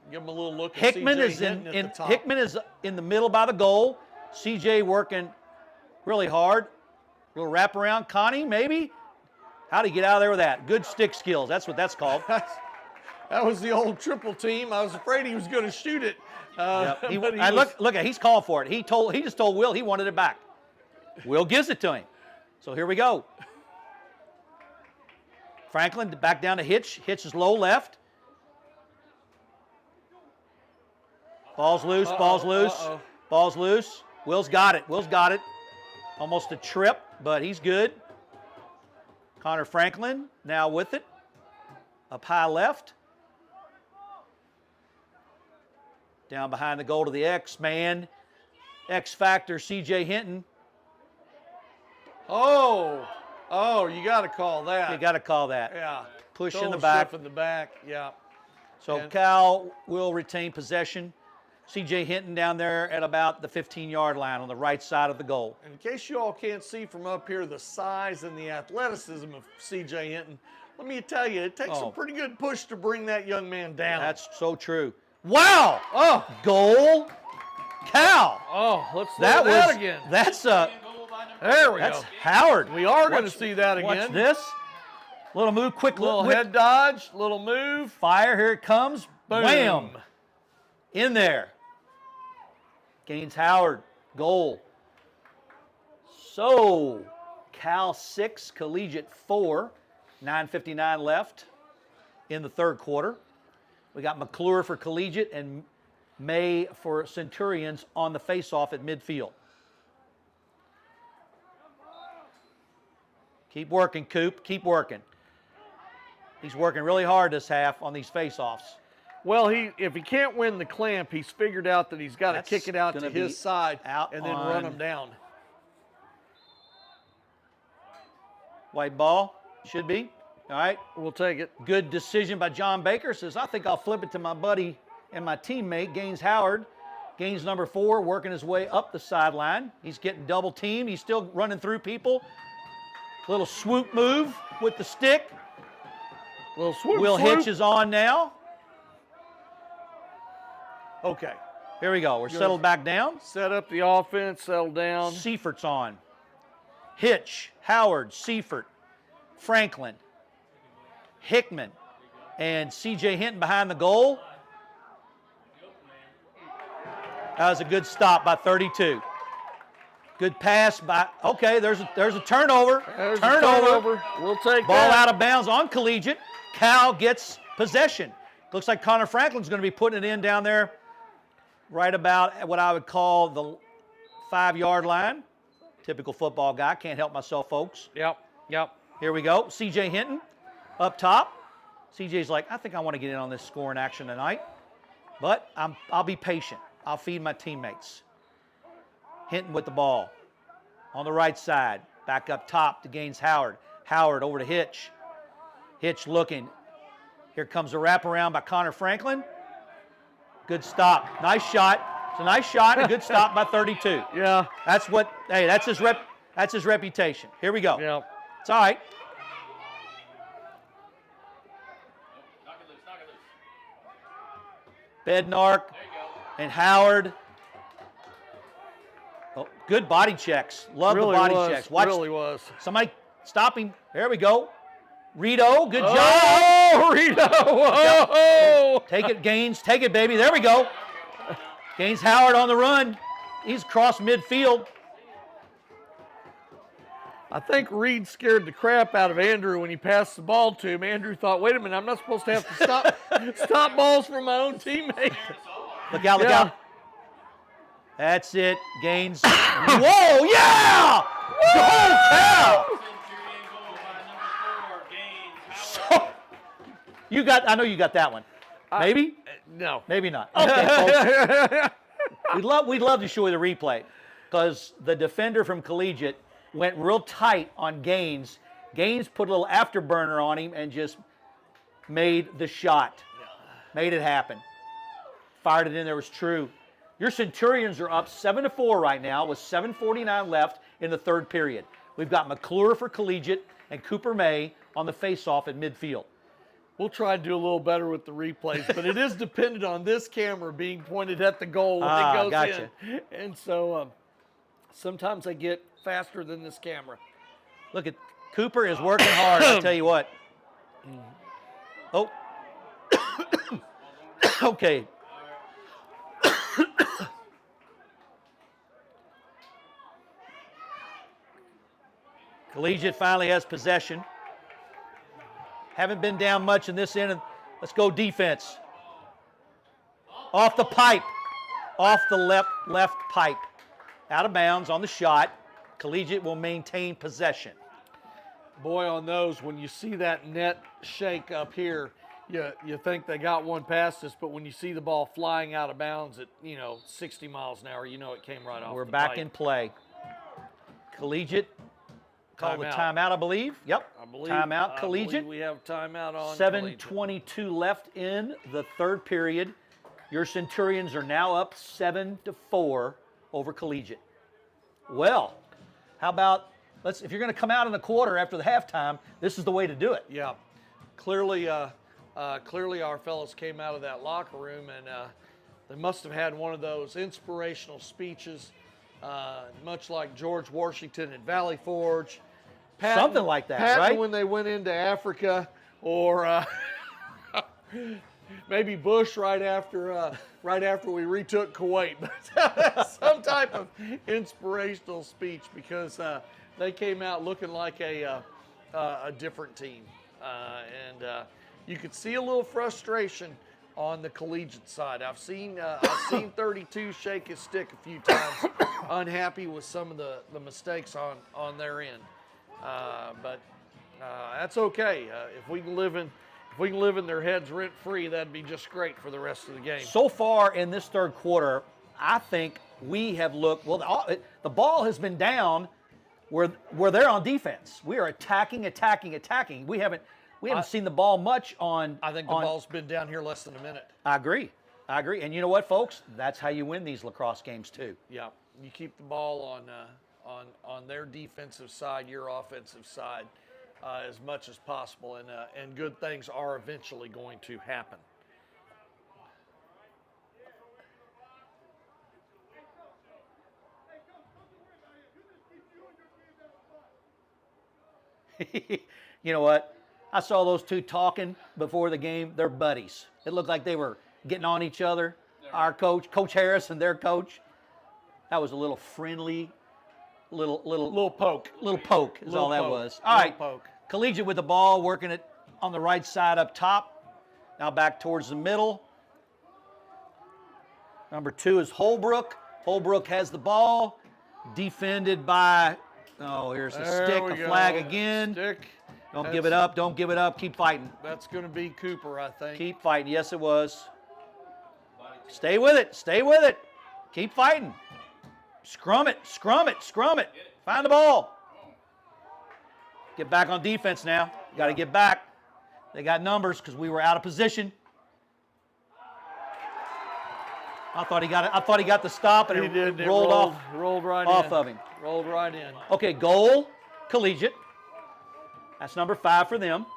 Give him a little look at
Hickman
CJ
is
at the top.
Hickman is in the middle by the goal. CJ working really hard. A little wraparound. Connie, maybe? How'd he get out of there with that? Good stick skills. That's what that's called.
That was the old triple team. I was afraid he was going to shoot it.
Yep. Look, he's calling for it. He just told Will he wanted it back. Will gives it to him. So here we go. Franklin back down to Hitch. Hitch is low left. Ball's loose. Ball's loose. Ball's loose. Will's got it. Will's got it. Almost a trip, but he's good. Connor Franklin now with it. Up high left. Down behind the goal to the X-Man. X-Factor, C.J. Hinton.
Oh, you got to call that.
You got to call that.
Yeah.
Push in
Total
the back.
shift in the back, yeah.
So Cal will retain possession. C.J. Hinton down there at about the 15-yard line on the right side of the goal.
And in case you all can't see from up here the size and the athleticism of C.J. Hinton, let me tell you, it takes a pretty good push to bring that young man down.
That's so true. Wow! Oh, goal, Cal.
Oh, let's look at that again.
That's
there we
that's
go.
Howard.
We are going to see that again.
Watch this. Little move, quick
little head dodge, little move.
Fire, here it comes.
Boom.
Wham! In there. Gaines Howard, goal. So, Cal 6, Collegiate 4, 9:59 left in the third quarter. We got McClure for Collegiate and May for Centurions on the face-off at midfield. Keep working, Coop. Keep working. He's working really hard this half on these face-offs.
Well, if he can't win the clamp, he's figured out that he's got to kick it out to his side and then run him down.
White ball, should be. All right.
We'll take it.
Good decision by John Baker. Says, I think I'll flip it to my buddy and my teammate, Gaines Howard. Gains number 4, working his way up the sideline. He's getting double teamed. He's still running through people. Little swoop move with the stick.
Little swoop,
Will
swoop.
Hitch is on now.
Okay.
Here we go. We're settled back down.
Set up the offense, settle down.
Seifert's on. Hitch, Howard, Seifert, Franklin, Hickman, and C.J. Hinton behind the goal. That was a good stop by 32. Good pass by, okay, there's a turnover.
There's a turnover. We'll take
Ball
that.
out of bounds on Collegiate. Cal gets possession. Looks like Connor Franklin's going to be putting it in down there right about what I would call the 5-yard line. Typical football guy. Can't help myself, folks.
Yep.
Here we go. C.J. Hinton up top. C.J.'s like, I think I want to get in on this scoring action tonight. But I'll be patient. I'll feed my teammates. Hinton with the ball. On the right side. Back up top to Gaines Howard. Howard over to Hitch. Hitch looking. Here comes a wraparound by Connor Franklin. Good stop. Nice shot. It's a nice shot. A good stop by 32.
Yeah.
That's what, hey, that's his reputation. Here we go.
Yeah.
It's all right.
Knock it loose, knock it loose.
Bednark and Howard. Oh, good body checks. Love
Really
the body
was.
checks. Watch
Really was.
somebody stop him. There we go. Rito, good job.
Oh, Rito. Oh.
Take it, Gaines. Take it, baby. There we go. Gaines Howard on the run. He's across midfield.
I think Reed scared the crap out of Andrew when he passed the ball to him. Andrew thought, wait a minute, I'm not supposed to have to stop balls from my own teammate.
Look out, look
Yeah.
out. That's it. Gaines. Whoa, yeah! Oh, cow!
Centurion goal by number 4, Gaines Howard.
So, I know you got that one. Maybe?
No.
Maybe not. Okay, folks. We'd love to show you the replay because the defender from Collegiate went real tight on Gaines. Gaines put a little afterburner on him and just made the shot. Made it happen. Fired it in there, was true. Your Centurions are up 7-4 right now with 7:49 left in the third period. We've got McClure for Collegiate and Cooper May on the face-off at midfield.
We'll try to do a little better with the replays, but it is dependent on this camera being pointed at the goal when it goes
gotcha.
in. And so sometimes I get faster than this camera.
Look at Cooper is working hard, I'll tell you what. Oh. Okay. Collegiate finally has possession. Haven't been down much in this end. Let's go defense. Off the pipe. Off the left pipe. Out of bounds on the shot. Collegiate will maintain possession.
Boy, on those, when you see that net shake up here, you think they got one past us, but when you see the ball flying out of bounds at 60 miles an hour, you know it came right off.
We're
the
back
pipe.
in play. Collegiate called the
Timeout.
timeout, I believe. Yep.
I believe
Timeout,
I
Collegiate.
believe we have timeout on.
7:22 left in the third period. Your Centurions are now up 7-4 over Collegiate. Well, how about if you're going to come out in the quarter after the halftime, this is the way to do it.
Yeah, clearly our fellows came out of that locker room and they must have had one of those inspirational speeches, much like George Washington at Valley Forge. Patton,
Something like that,
Patton
right?
when they went into Africa, or maybe Bush right after we retook Kuwait. Some type of inspirational speech because they came out looking like a different team, and you could see a little frustration on the Collegiate side. I've seen 32 shake his stick a few times, unhappy with some of the mistakes on their end. But that's okay. If we can live in their heads rent free, that'd be just great for the rest of the game.
So far in this third quarter, I think we have looked well. The ball has been down where they're on defense. We are attacking. We haven't seen the ball much on.
I think the ball's been down here less than a minute.
I agree. I agree. And you know what, folks? That's how you win these lacrosse games, too.
Yeah, you keep the ball on their defensive side, your offensive side, as much as possible, and good things are eventually going to happen.
You know what? I saw those two talking before the game. They're buddies. It looked like they were getting on each other. Our coach, Coach Harris, and their coach. That was a little friendly, little
poke.
Little poke is
Little
all that
poke.
was. All right,
Little poke.
Collegiate with the ball, working it on the right side up top. Now back towards the middle. Number 2 is Holbrook. Holbrook has the ball, defended by, oh, here's a stick, a flag again.
Stick.
Don't give it up, don't give it up, keep fighting.
That's going to be Cooper, I think.
Keep fighting, yes it was. Stay with it, stay with it. Keep fighting. Scrum it, scrum it, scrum it. Find the ball. Get back on defense now. Got to get back. They got numbers because we were out of position. I thought he got it. I thought he got the stop and it rolled
right
off
in.
of him.
Rolled right in.
Okay, goal, Collegiate. That's number 5 for them.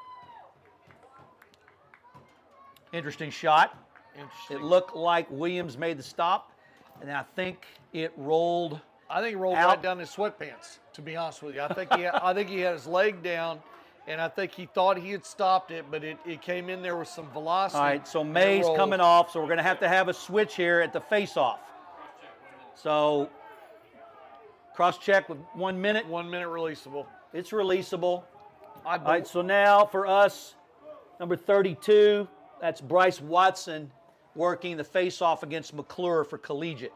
Interesting shot.
Interesting.
It looked like Williams made the stop, and I think it rolled.
I think it rolled
out.
right down his sweatpants, to be honest with you. I think he had his leg down, and I think he thought he had stopped it, but it came in there with some velocity.
All right, so May's coming off, so we're going to have a switch here at the face-off. So cross-check with 1 minute.
1 minute releasable.
It's releasable. All right, so now for us, number 32, that's Bryce Watson working the face-off against McClure for Collegiate.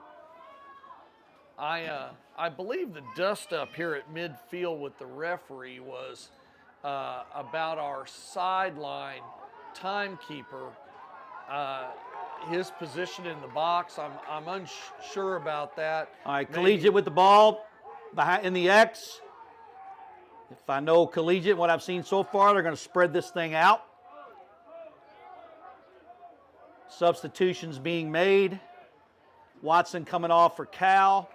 I believe the dust-up here at midfield with the referee was about our sideline timekeeper, his position in the box. I'm unsure about that.
All right, Collegiate with the ball behind in the X. If I know Collegiate, what I've seen so far, they're going to spread this thing out. Substitutions being made. Watson coming off for Cal.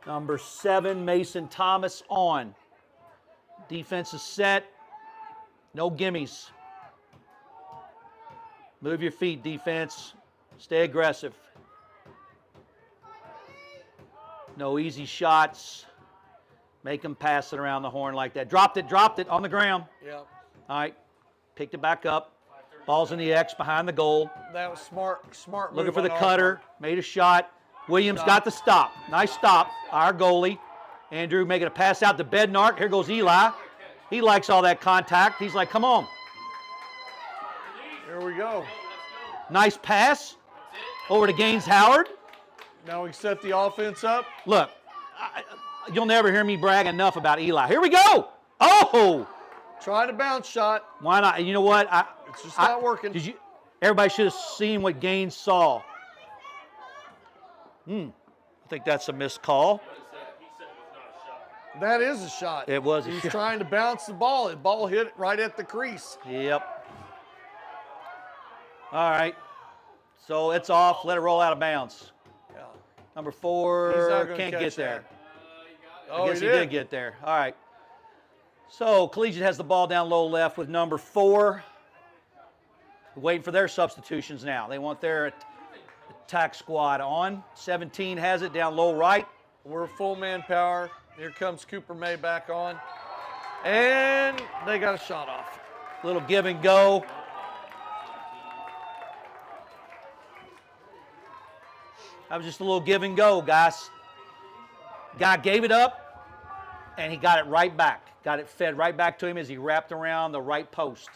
Number 7, Mason Thomas on. Defense is set. No gimmies. Move your feet, defense. Stay aggressive. No easy shots. Make them pass it around the horn like that. Dropped it on the ground.
Yep.
All right, picked it back up. Ball's in the X behind the goal.
That was smart move.
Looking for the
on our
cutter.
part.
Made a shot. Williams got the stop. Nice stop. Our goalie. Andrew making a pass out to Bednark. Here goes Eli. He likes all that contact. He's like, come on.
Here we go.
Nice pass over to Gaines Howard.
Now we set the offense up.
Look, you'll never hear me brag enough about Eli. Here we go. Oh!
Trying to bounce shot.
Why not? You know what?
It's just not working.
Everybody should have seen what Gaines saw. I think that's a missed call.
That is a shot.
It was a
He's
shot.
trying to bounce the ball. The ball hit right at the crease.
Yep. All right. So it's off. Let it roll out of bounds.
Yeah.
Number
He's
4
not gonna
can't
catch
get there.
Oh,
I guess he did get there. All right. So Collegiate has the ball down low left with number 4. Waiting for their substitutions now. They want their attack squad on. 17 has it down low right.
We're full manpower. Here comes Cooper May back on. And they got a shot off.
Little give and go. That was just a little give and go, guys. Guy gave it up, and he got it right back. Got it fed right back to him as he wrapped around the right post.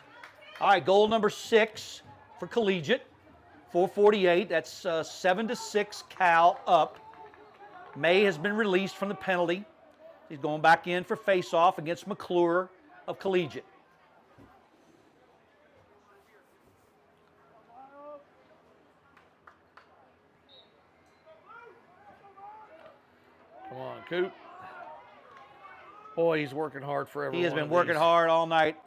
All right, goal number 6 for Collegiate. 4:48. That's 7-6 Cal up. May has been released from the penalty. He's going back in for face-off against McClure of Collegiate.
Come on, Coop. Boy, he's working hard for everyone.
He has been working hard all night.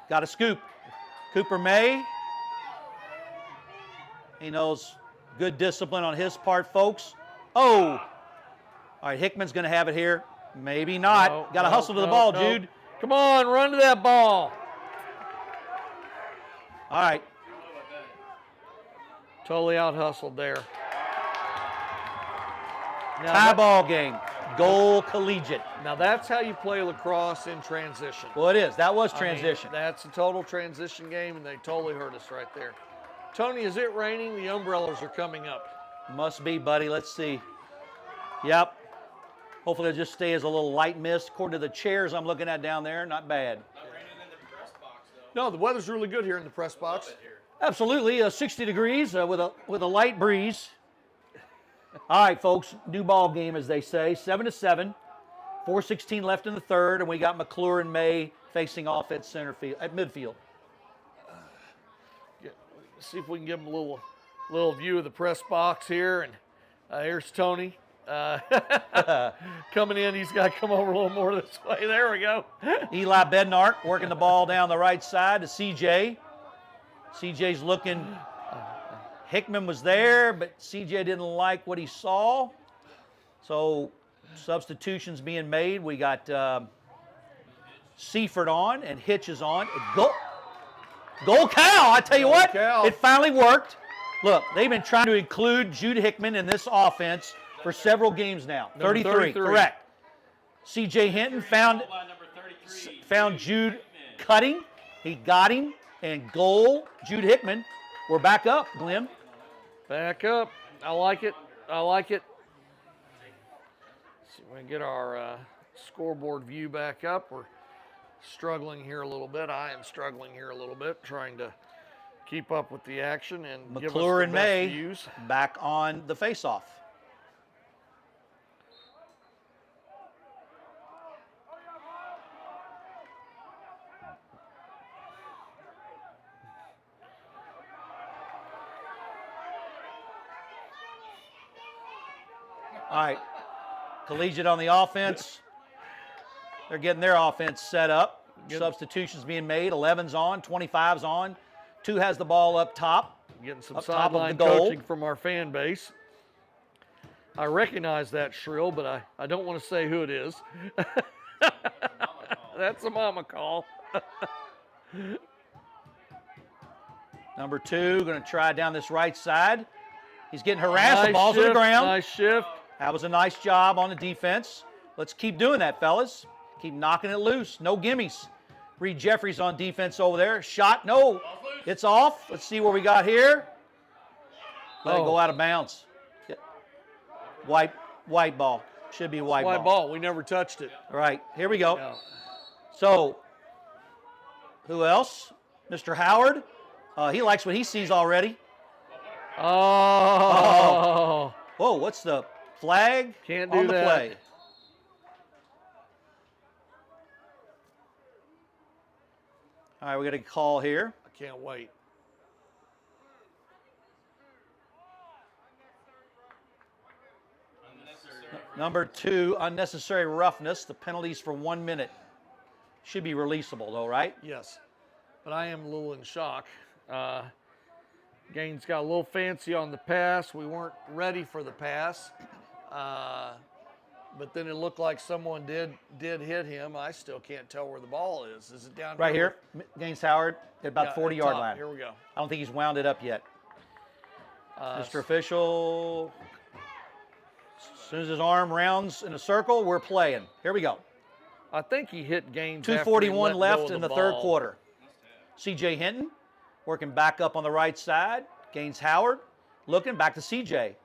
Got a scoop. Cooper May He knows good discipline on his part, folks. Oh! All right, Hickman's going to have it here. Maybe not. Got to hustle to the ball, Jude.
Come on, run to that ball.
All right.
Totally out-hustled there.
Tie ball game. Goal Collegiate.
Now that's how you play lacrosse in transition.
Well, it is. That was
I mean,
transition.
that's a total transition game, and they totally hurt us right there. Tony, is it raining? The umbrellas are coming up.
Must be, buddy. Let's see. Yep. Hopefully it'll just stay as a little light mist. According to the chairs I'm looking at down there, not bad.
Not raining in the press box, though.
No, the weather's really good here in the press box.
Love it here.
Absolutely, 60 degrees with a light breeze. All right, folks, new ball game, as they say, 7-7, 4:16 left in the third, and we got McClure and May facing off at midfield.
See if we can give them a little view of the press box here, and here's Tony coming in. He's got to come over a little more this way. There we go.
Eli Bednark working the ball down the right side to CJ. CJ's looking. Hickman was there, but CJ didn't like what he saw. So substitutions being made. We got Seaford on and Hitch is on. Goal cow, I tell you what, it finally worked. Look, they've been trying to include Jude Hickman in this offense for several games now. 33, correct. CJ Hinton found Jude cutting. He got him, and goal, Jude Hickman. We're back up, Glenn.
Back up. I like it. I like it. See if we can get our scoreboard view back up. We're struggling here a little bit. I am struggling here a little bit, trying to keep up with the action and give us
McClure
the
and
best
May
views.
back on the face-off. All right, Collegiate on the offense. They're getting their offense set up. Substitutions being made. 11's on, 25's on. 2 has the ball up top.
Getting some
up top of the
sideline
goal.
coaching from our fan base. I recognize that shrill, but I don't want to say who it is. That's a mama call.
Number 2 going to try down this right side. He's getting harassed.
Nice
The ball's on the
shift,
ground.
Nice shift.
That was a nice job on the defense. Let's keep doing that, fellas. Keep knocking it loose. No gimmies. Reed Jeffries on defense over there. Shot. No. It's off. Let's see what we got here. Let it go out of bounds. White ball. Should be white
ball. We never touched it.
All right. Here we go.
Yeah.
So, who else? Mr. Howard. He likes what he sees already.
Oh.
Whoa, what's the flag
Can't do
on the
that.
play? All right, we got a call here.
I can't wait.
Number 2, unnecessary roughness. The penalties for 1 minute. Should be releasable, though, right?
Yes. But I am a little in shock. Gaines got a little fancy on the pass. We weren't ready for the pass. But then it looked like someone did hit him. I still can't tell where the ball is. Is it down
right here? Gaines Howard at about 40-yard line.
Here we go.
I don't think he's wound it up yet. Mr. Official, as soon as his arm rounds in a circle, we're playing. Here we go.
I think he hit Gaines.
2:41 left in the third
ball.
quarter. CJ Hinton working back up on the right side. Gaines Howard looking back to CJ.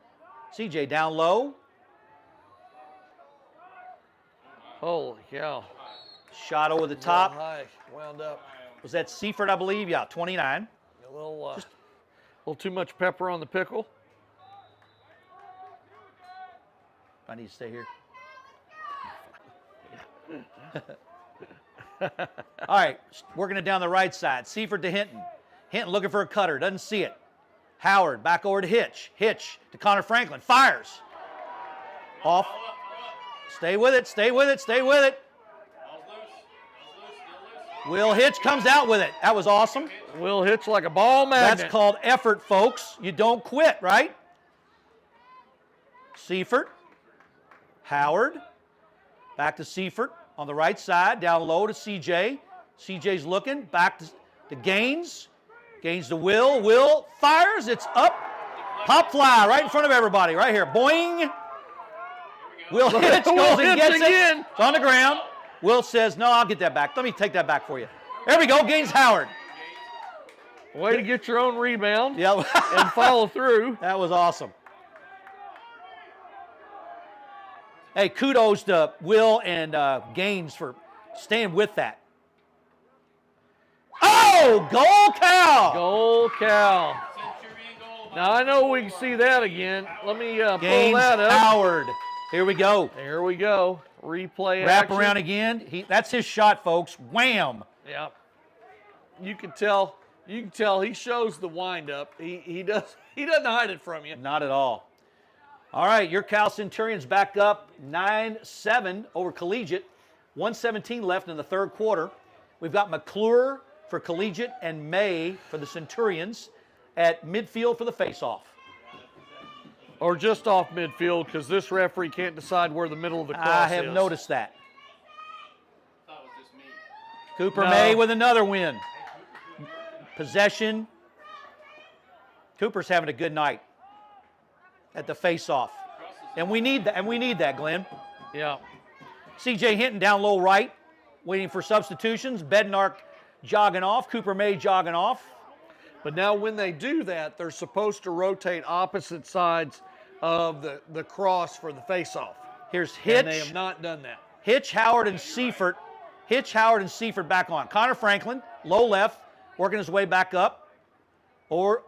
CJ down low.
Holy cow.
Shot over the top.
High, wound up.
Was that Seaford, I believe? Yeah, 29.
A little too much pepper on the pickle.
I need to stay here. All right, working it down the right side. Seaford to Hinton. Hinton looking for a cutter, doesn't see it. Howard back over to Hitch. Hitch to Connor Franklin. Fires. Off. Stay with it, stay with it, stay with it. Will Hitch comes out with it. That was awesome.
Will Hitch like a ball magnet.
That's called effort, folks. You don't quit, right? Seifert. Howard. Back to Seifert on the right side. Down low to CJ. CJ's looking. Back to Gaines. Gaines to Will. Will fires. It's up. Pop fly right in front of everybody. Right here. Boing. Will Hitch goes and gets it. It's on the ground. Will says, no, I'll get that back. Let me take that back for you. There we go. Gaines Howard.
Way to get your own rebound
Yeah.
and follow through.
That was awesome. Hey, kudos to Will and Gaines for staying with that. Oh, goal cow!
Goal cow.
Centurion goal.
Now, I know we can see that again. Let me pull
Gaines
that up.
Howard. Here we go.
There we go. Replay
Wrap
action.
around again. That's his shot, folks. Wham!
Yeah. You can tell he shows the wind up. He doesn't hide it from you.
Not at all. All right, your Cal Centurions back up 9-7 over Collegiate. 1:17 left in the third quarter. We've got McClure for Collegiate and May for the Centurions at midfield for the faceoff.
Or just off midfield, because this referee can't decide where the middle of the cross
I have
is.
noticed that.
Thought it was just me.
Cooper
No.
May with another win. Possession. Cooper's having a good night at the faceoff. And we need that, Glenn.
Yeah.
CJ Hinton down low right, waiting for substitutions. Bednark jogging off. Cooper May jogging off.
But now when they do that, they're supposed to rotate opposite sides of the cross for the faceoff.
Here's Hitch.
And they have not done that.
Hitch, Howard, and Seifert. Hitch, Howard, and Seifert back on. Connor Franklin, low left, working his way back up. Or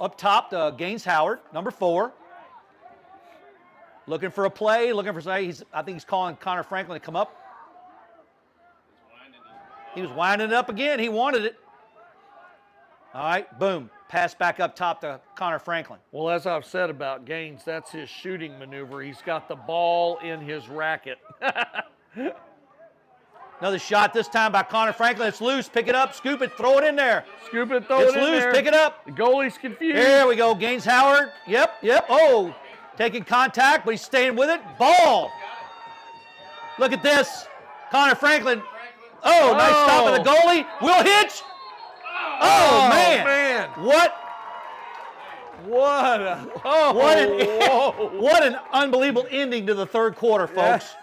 up top to Gaines Howard, number 4. Looking for a play, looking for somebody. I think he's calling Connor Franklin to come up. He was winding it up again. He wanted it. All right, boom. Pass back up top to Connor Franklin.
Well, as I've said about Gaines, that's his shooting maneuver. He's got the ball in his racket.
Another shot this time by Connor Franklin. It's loose. Pick it up, scoop it, throw it in there.
Scoop it, throw
It's
it in
loose.
there.
Pick it up.
The goalie's confused.
There we go. Gaines Howard. Yep. Oh, taking contact, but he's staying with it. Ball. Look at this. Connor Franklin. Oh, nice stop of the goalie. Will Hitch. Oh, man. What an unbelievable ending to the third quarter, folks.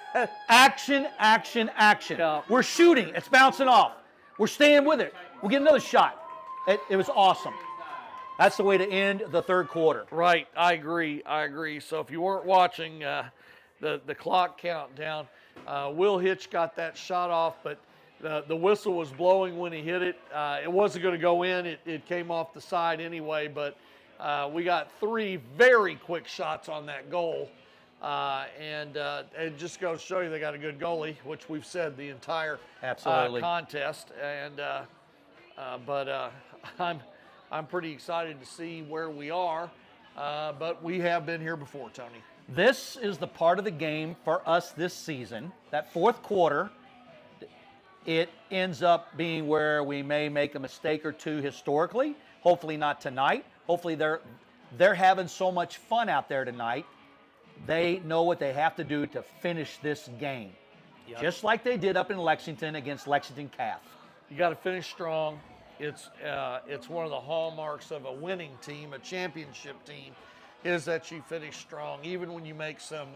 Action.
Yeah.
We're shooting. It's bouncing off. We're staying with it. We'll get another shot. It was awesome. That's the way to end the third quarter.
Right, I agree. So if you weren't watching the clock countdown, Will Hitch got that shot off, but the whistle was blowing when he hit it. It wasn't going to go in. It came off the side anyway, but we got 3 very quick shots on that goal. And it just goes to show you they got a good goalie, which we've said the entire contest. And but I'm pretty excited to see where we are. But we have been here before, Tony.
This is the part of the game for us this season. That fourth quarter, it ends up being where we may make a mistake or two historically. Hopefully not tonight. Hopefully they're having so much fun out there tonight. They know what they have to do to finish this game. Yep. Just like they did up in Lexington against Lexington Cath.
You got to finish strong. It's one of the hallmarks of a winning team, a championship team, is that you finish strong, even when you make some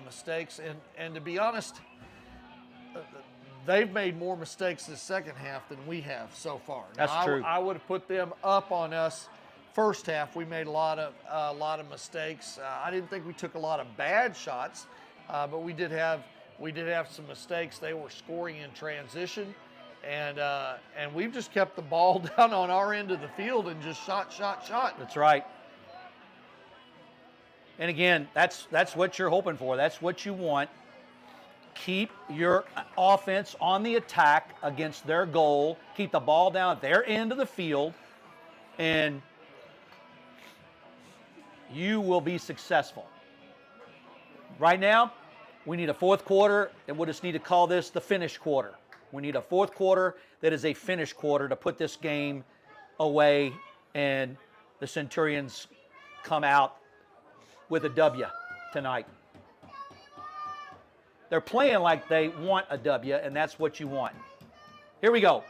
mistakes. And to be honest, they've made more mistakes this second half than we have so far.
That's true.
I would have put them up on us. First half, we made a lot of mistakes. I didn't think we took a lot of bad shots, but we did have some mistakes. They were scoring in transition, and we've just kept the ball down on our end of the field and just shot.
That's right. And again, that's what you're hoping for. That's what you want. Keep your offense on the attack against their goal. Keep the ball down at their end of the field, and you will be successful. Right now, we need a fourth quarter, and we'll just need to call this the finish quarter. We need a fourth quarter that is a finished quarter to put this game away and the Centurions come out with a W tonight. They're playing like they want a W, and that's what you want. Here we go.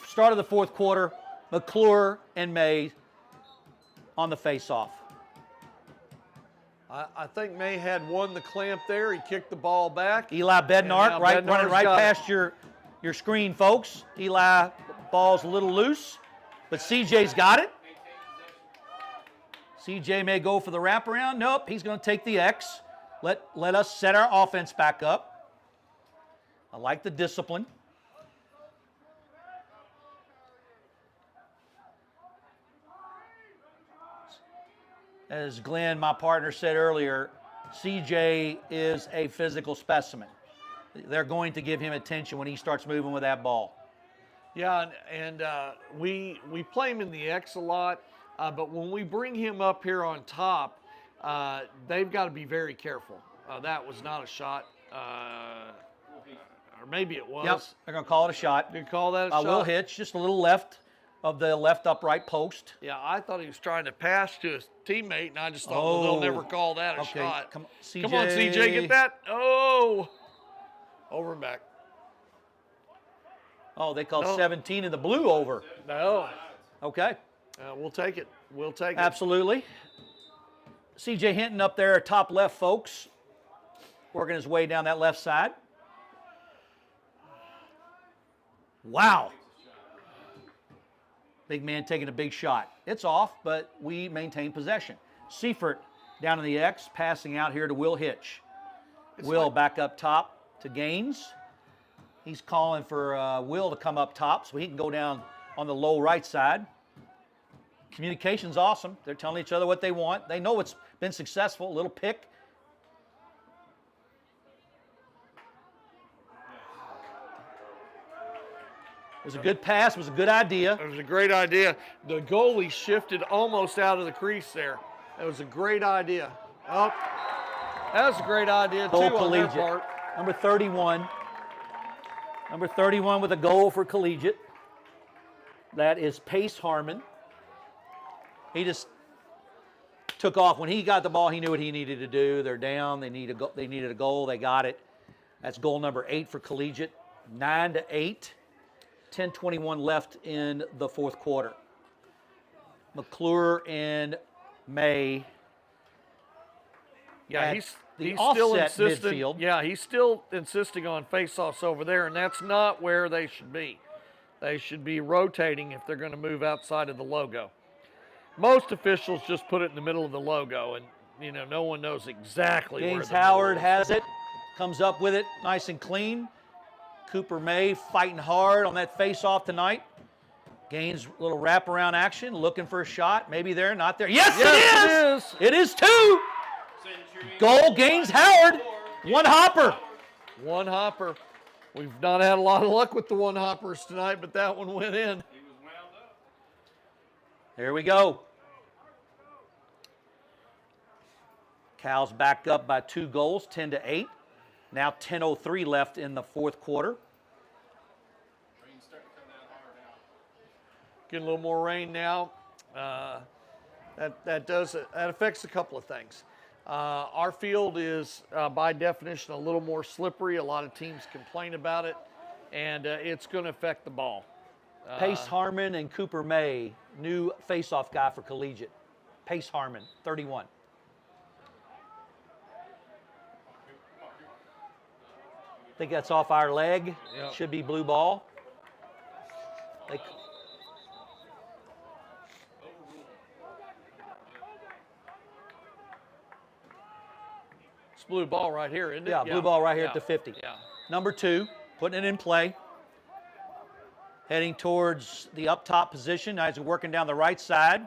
Start of the fourth quarter, McClure and May on the face-off.
I think May had won the clamp there. He kicked the ball back.
Eli Bednar, running right past your screen, folks. Eli, ball's a little loose, but CJ's got it. CJ may go for the wraparound. Nope, he's going to take the X. Let us set our offense back up. I like the discipline. As Glenn, my partner, said earlier, CJ is a physical specimen. They're going to give him attention when he starts moving with that ball.
Yeah, and we play him in the X a lot, but when we bring him up here on top, they've got to be very careful. That was not a shot, or maybe it was.
Yep, they're going to call it a shot.
You call that a shot?
Will Hitch, just a little left of the left upright post.
Yeah, I thought he was trying to pass to his teammate, and I just thought, well, they'll never call that a shot.
Come
on, CJ, get that. Oh, over and back.
Oh, they called 17 in the blue over.
No.
Okay.
We'll take it. We'll take it.
Absolutely. CJ Hinton up there, top left, folks. Working his way down that left side. Wow. Big man taking a big shot. It's off, but we maintain possession. Seifert down in the X, passing out here to Will Hitch. Will back up top to Gaines. He's calling for Will to come up top so he can go down on the low right side. Communication's awesome. They're telling each other what they want. They know it's been successful. A little pick. It was a good pass. It was a good idea.
It was a great idea. The goalie shifted almost out of the crease there. It was a great idea. Oh, that was a great idea, too, on their part.
Number 31. Number 31 with a goal for Collegiate. That is Pace Harmon. He just took off. When he got the ball, he knew what he needed to do. They're down. They needed a goal. They got it. That's goal number 8 for Collegiate. 9-8. 10:21 left in the fourth quarter. McClure and May.
Yeah, he's still
offset
insisting.
midfield.
Yeah, he's still insisting on faceoffs over there, and that's not where they should be. They should be rotating if they're going to move outside of the logo. Most officials just put it in the middle of the logo, and no one knows exactly where.
James Howard has it, comes up with it, nice and clean. Cooper May fighting hard on that face-off tonight. Gaines, little wraparound action, looking for a shot. Maybe there, not there. Yes, it is! It is 2! Goal, Gaines Howard. One hopper.
One hopper. We've not had a lot of luck with the one hoppers tonight, but that one went in.
He was wound up.
There we go. Cal's back up by 2 goals, 10-8. Now 10:03 left in the fourth quarter.
Rain's starting to come down hard now.
Getting a little more rain now. That affects a couple of things. Our field is, by definition, a little more slippery. A lot of teams complain about it, and it's going to affect the ball.
Pace Harmon and Cooper May, new face-off guy for Collegiate. Pace Harmon, 31. I think that's off our leg.
Yep.
Should be blue ball.
It's blue ball right here, isn't it?
Yeah, blue ball right here at the 50.
Yeah.
Number 2, putting it in play. Heading towards the up top position. Now he's working down the right side.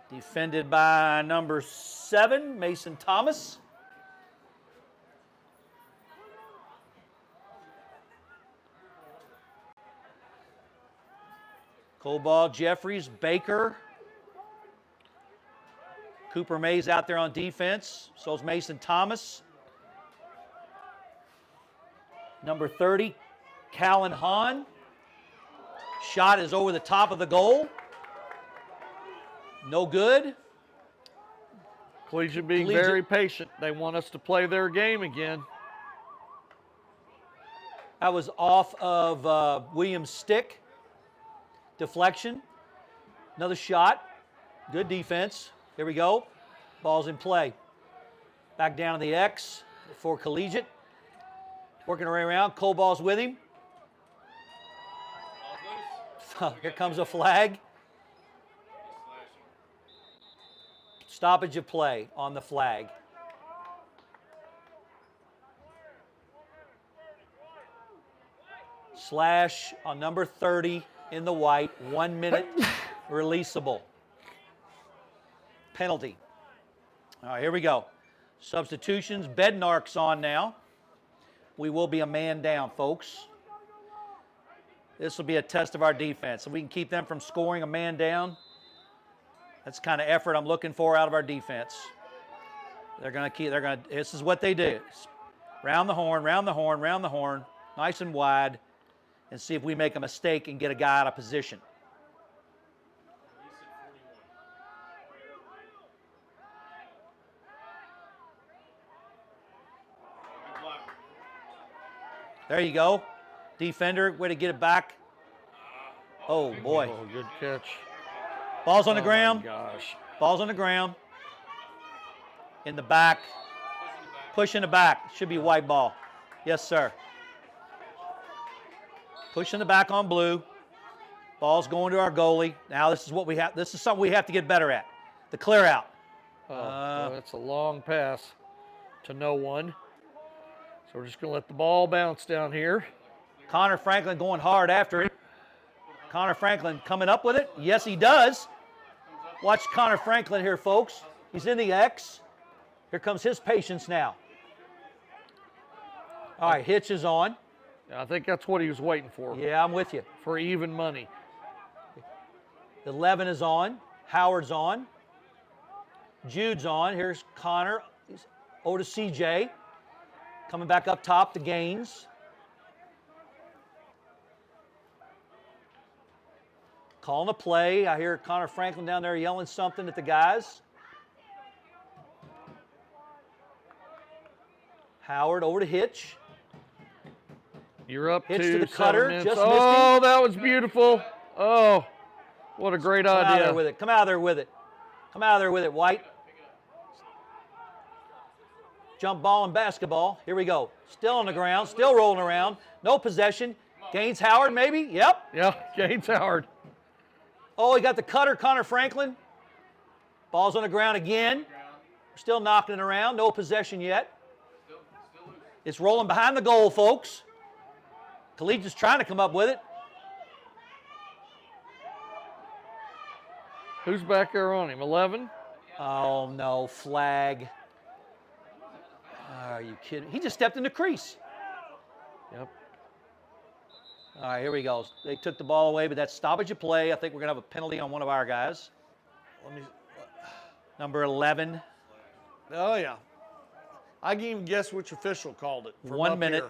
Defended by number 7, Mason Thomas. Cobalt, Jeffries, Baker. Cooper May's out there on defense. So is Mason Thomas. Number 30, Callan Hahn. Shot is over the top of the goal. No good.
Collegiate being very patient. They want us to play their game again.
That was off of Williams' stick. Deflection. Another shot. Good defense. Here we go. Ball's in play. Back down to the X for Collegiate. Working her way around. Cole ball's with him. Here comes a flag. Stoppage of play on the flag. Slash on number 30 in the white. 1 minute releasable. Penalty. All right, here we go. Substitutions. Bednark's on now. We will be a man down, folks. This will be a test of our defense. If we can keep them from scoring a man down, that's the kind of effort I'm looking for out of our defense. This is what they do. Round the horn, round the horn, round the horn, nice and wide, and see if we make a mistake and get a guy out of position. There you go. Defender, way to get it back. Oh, boy.
Oh, good catch.
Ball's on the ground.
Oh, my gosh.
Ball's on the ground. In the back. Push in the back. Should be white ball. Yes, sir. Push in the back on blue. Ball's going to our goalie. Now this is what we have. This is something we have to get better at. The clear out.
Oh, that's a long pass to no one. So we're just going to let the ball bounce down here.
Connor Franklin going hard after it. Connor Franklin coming up with it. Yes, he does. Watch Connor Franklin here, folks. He's in the X. Here comes his patience now. All right, Hitch is on.
I think that's what he was waiting for.
Yeah, I'm with you.
For even money.
11 is on. Howard's on. Jude's on. Here's Connor. He's over to CJ. Coming back up top to Gaines. Calling a play. I hear Connor Franklin down there yelling something at the guys. Howard over to Hitch.
You're up
Hitch
to
the cutter.
7 minutes.
Just missed him.
Oh, that was beautiful. Oh, what a great idea.
Come out there with it. Come out there with it. Come out there with it, White. Jump ball and basketball. Here we go. Still on the ground. Still rolling around. No possession. Gaines Howard, maybe? Yep.
Yeah, Gaines Howard.
Oh, he got the cutter, Connor Franklin. Ball's on the ground again. Still knocking it around. No possession yet. It's rolling behind the goal, folks. Collegiate's trying to come up with it.
Who's back there on him? 11?
Oh, no. Flag. Are you kidding? He just stepped in the crease.
Yep.
All right, here we go. They took the ball away, but that's stoppage of play. I think we're going to have a penalty on one of our guys. Number 11.
Oh, yeah. I can even guess which official called it.
1 minute.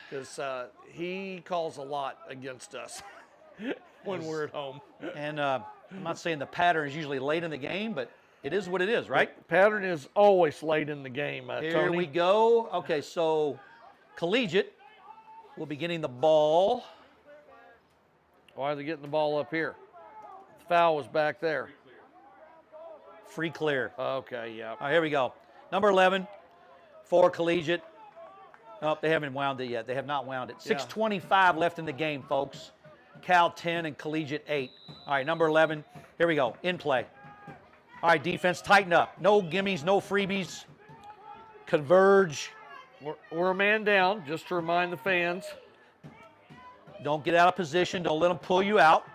Because he calls a lot against us when we're at home.
And I'm not saying the pattern is usually late in the game, but it is what it is, right?
The pattern is always late in the game,
Here
Tony.
we go. Okay, so Collegiate will be getting the ball.
Why are they getting the ball up here? The foul was back there.
Free clear.
Okay, yeah.
All right, here we go. Number 11 for Collegiate. Oh, they haven't wound it yet. They have not wound it.
Yeah.
6:25 left in the game, folks. Cal 10 and Collegiate 8. All right, number 11. Here we go. In play. All right, defense, tighten up. No gimmies, no freebies. Converge.
We're a man down, just to remind the fans.
Don't get out of position. Don't let them pull you out.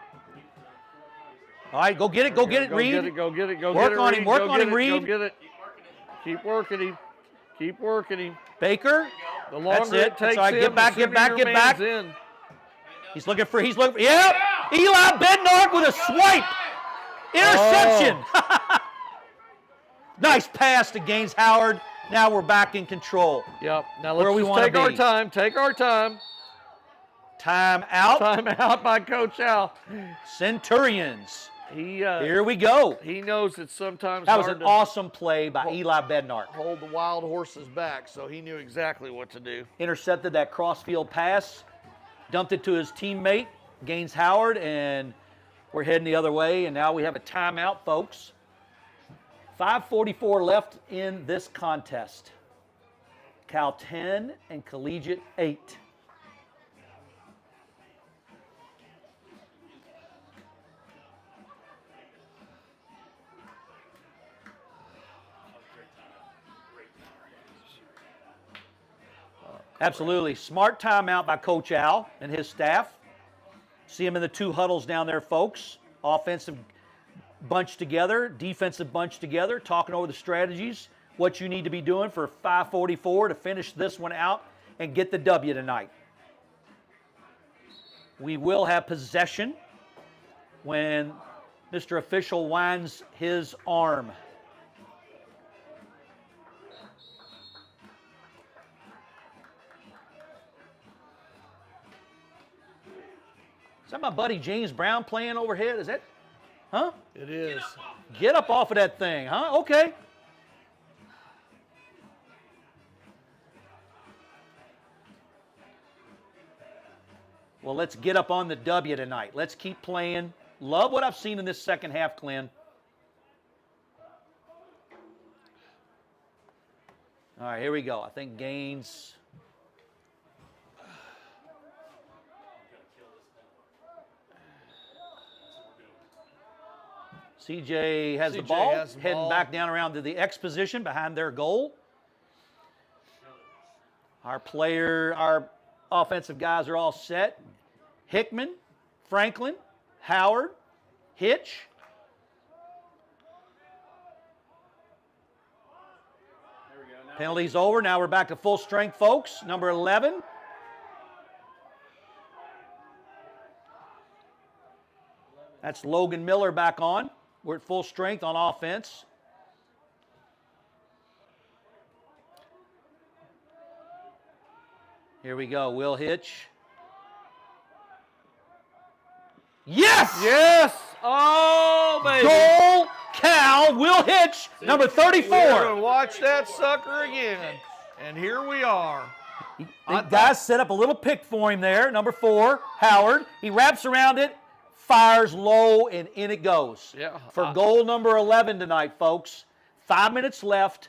All right, go get it. Go get it, Reed.
Go get it. Go
Work
get it,
on him.
Reed.
Work
Go
on
get
him,
it.
Reed.
Go get it. Keep working him. Keep working him.
Baker.
The longer it takes
all right.
him,
Get back,
the
get
sooner
back,
your
get back.
man's in.
He's looking for, yep. Eli Bednark with a swipe. Interception.
Oh.
Nice pass to Gaines Howard. Now we're back in control.
Yep. Now
Where
let's
we
just
wanna
take our
be.
time. Take our time.
Time out.
Time out by Coach Al.
Centurions.
He
Here we go.
he knows it's sometimes
That was
hard
an
to
awesome play by Eli Bednar.
hold the wild horses back, so he knew exactly what to do.
Intercepted that crossfield pass, dumped it to his teammate, Gaines Howard, and we're heading the other way, and now we have a timeout, folks. 5:44 left in this contest. Cal 10 and Collegiate 8. Absolutely. Smart timeout by Coach Al and his staff. See him in the two huddles down there, folks. Offensive bunch together, defensive bunch together, talking over the strategies, what you need to be doing for 5:44 to finish this one out and get the W tonight. We will have possession when Mr. Official winds his arm. Is that my buddy James Brown playing overhead? Is that, huh?
It is.
Get up off of that thing, huh? Okay. Well, let's get up on the W tonight. Let's keep playing. Love what I've seen in this second half, Clint. All right, here we go. I think Gaines. CJ has the
CJ
ball,
has the
heading
ball.
back down around to the X position behind their goal. Our offensive guys are all set. Hickman, Franklin, Howard, Hitch.
There we go. Now
Penalties over. Now we're back to full strength, folks. Number 11. That's Logan Miller back on. We're at full strength on offense. Here we go. Will Hitch. Yes!
Yes! Oh, baby.
Goal, Cal, Will Hitch, number
We're going
34.
to watch that sucker again. And here we are.
The guys set up a little pick for him there. Number 4, Howard. He wraps around it, fires low, and in it goes.
Yeah.
For goal number 11 tonight, folks. 5 minutes left.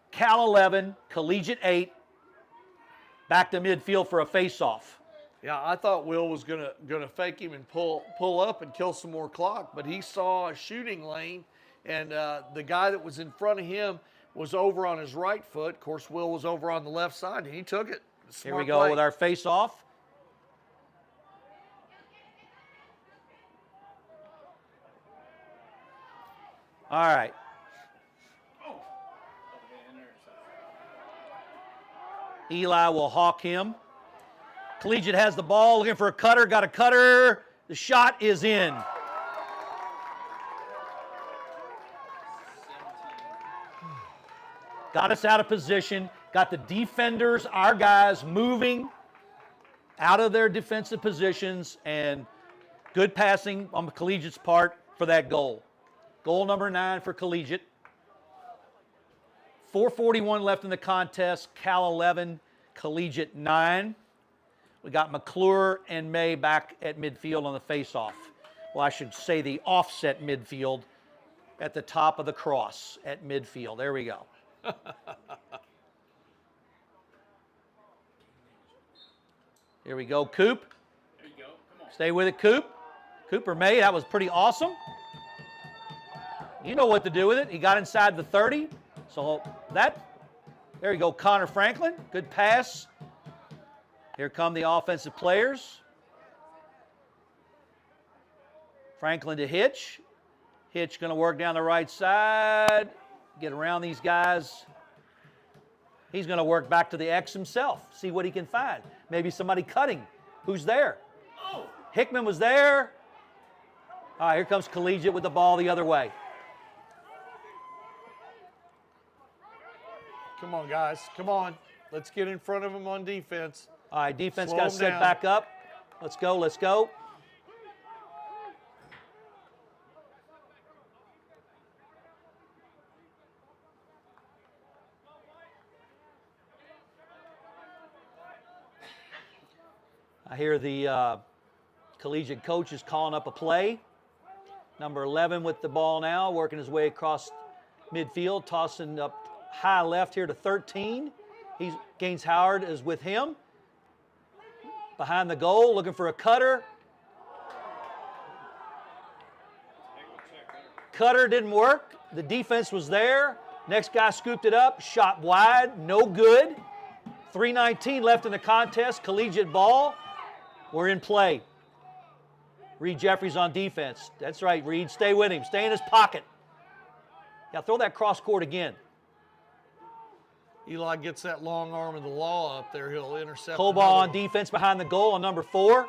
Cal 11, Collegiate 8. Back to midfield for a face-off.
Yeah, I thought Will was gonna fake him and pull up and kill some more clock, but he saw a shooting lane, and the guy that was in front of him was over on his right foot. Of course, Will was over on the left side, and he took it.
Here we go with our face-off. All right. Eli will hawk him. Collegiate has the ball, looking for a cutter, got a cutter. The shot is in. Got us out of position, got the defenders, our guys, moving out of their defensive positions, and good passing on the Collegiate's part for that goal. Goal number 9 for Collegiate. 4:41 left in the contest. Cal 11, Collegiate 9. We got McClure and May back at midfield on the face-off. Well, I should say the offset midfield at the top of the cross at midfield. There we go. Here we go, Coop.
there you go. Come on.
Stay with it, Coop. Cooper May, that was pretty awesome. You know what to do with it. He got inside the 30. So there you go, Connor Franklin. Good pass. Here come the offensive players. Franklin to Hitch. Hitch going to work down the right side, get around these guys. He's going to work back to the X himself, see what he can find. Maybe somebody cutting. Who's there?
Oh,
Hickman was there. All right, here comes Collegiate with the ball the other way.
Come on, guys. Come on. Let's get in front of them on defense.
All right, defense
Slow
got to
'em
set
down.
back up. Let's go, let's go. I hear the Collegiate coach is calling up a play. Number 11 with the ball now, working his way across midfield, tossing up high left here to 13. Gaines Howard is with him. Behind the goal, looking for a cutter. Cutter didn't work. The defense was there. Next guy scooped it up, shot wide, no good. 3:19 left in the contest, Collegiate ball. We're in play. Reed Jeffries on defense. That's right, Reed. Stay with him. Stay in his pocket. Yeah, throw that cross court again.
Eli gets that long arm of the law up there. He'll intercept.
Coball on defense behind the goal on number 4.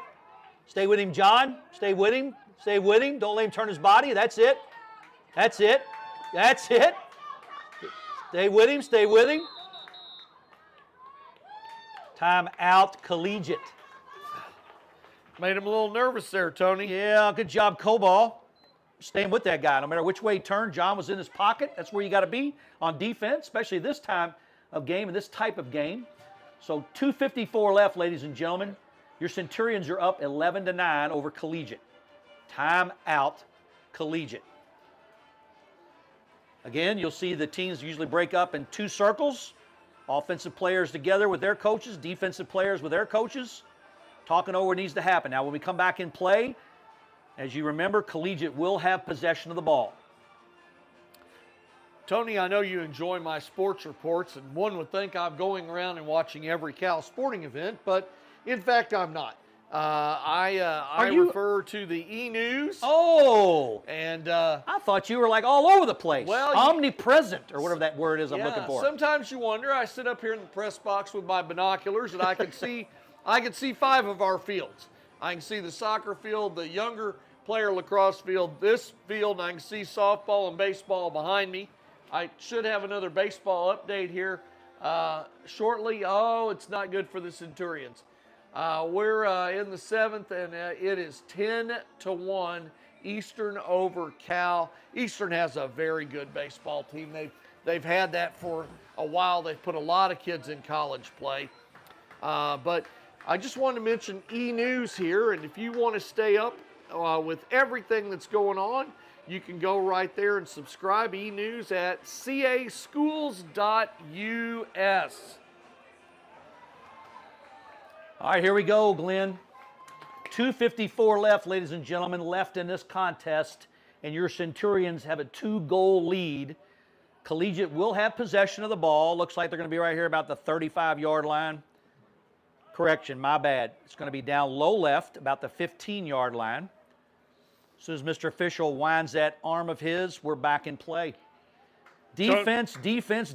Stay with him, John. Stay with him. Stay with him. Don't let him turn his body. That's it. That's it. That's it. Stay with him. Stay with him. Time out, Collegiate.
Made him a little nervous there, Tony.
Yeah, good job, Coball. Staying with that guy. No matter which way he turned, John was in his pocket. That's where you got to be on defense, especially this time of game and this type of game. So 2:54 left, ladies and gentlemen. Your Centurions are up 11-9 over Collegiate. Time out, Collegiate. Again, you'll see the teams usually break up in 2 circles. Offensive players together with their coaches, defensive players with their coaches. Talking over what needs to happen. Now, when we come back in play, as you remember, Collegiate will have possession of the ball.
Tony, I know you enjoy my sports reports, and one would think I'm going around and watching every Cal sporting event, but in fact, I'm not. I refer to the e-news.
Oh!
And
I thought you were like all over the place.
Well,
omnipresent, or whatever that word is I'm looking for.
Sometimes you wonder. I sit up here in the press box with my binoculars, and I can see, I can see 5 of our fields. I can see the soccer field, the younger player lacrosse field, this field, and I can see softball and baseball behind me. I should have another baseball update here shortly. Oh, it's not good for the Centurions. We're in the 7th, and it is 10-1 Eastern over Cal. Eastern has a very good baseball team. They've had that for a while. They've put a lot of kids in college play. But I just wanted to mention e-news here, and if you want to stay up with everything that's going on, you can go right there and subscribe e-news at caschools.us.
All right, here we go, Glenn. 2:54 left, ladies and gentlemen, left in this contest, and your Centurions have a 2-goal lead. Collegiate will have possession of the ball. Looks like they're going to be right here about the 35-yard line. Correction, my bad. It's going to be down low left, about the 15-yard line. As soon as Mr. Official winds that arm of his, we're back in play. Defense, defense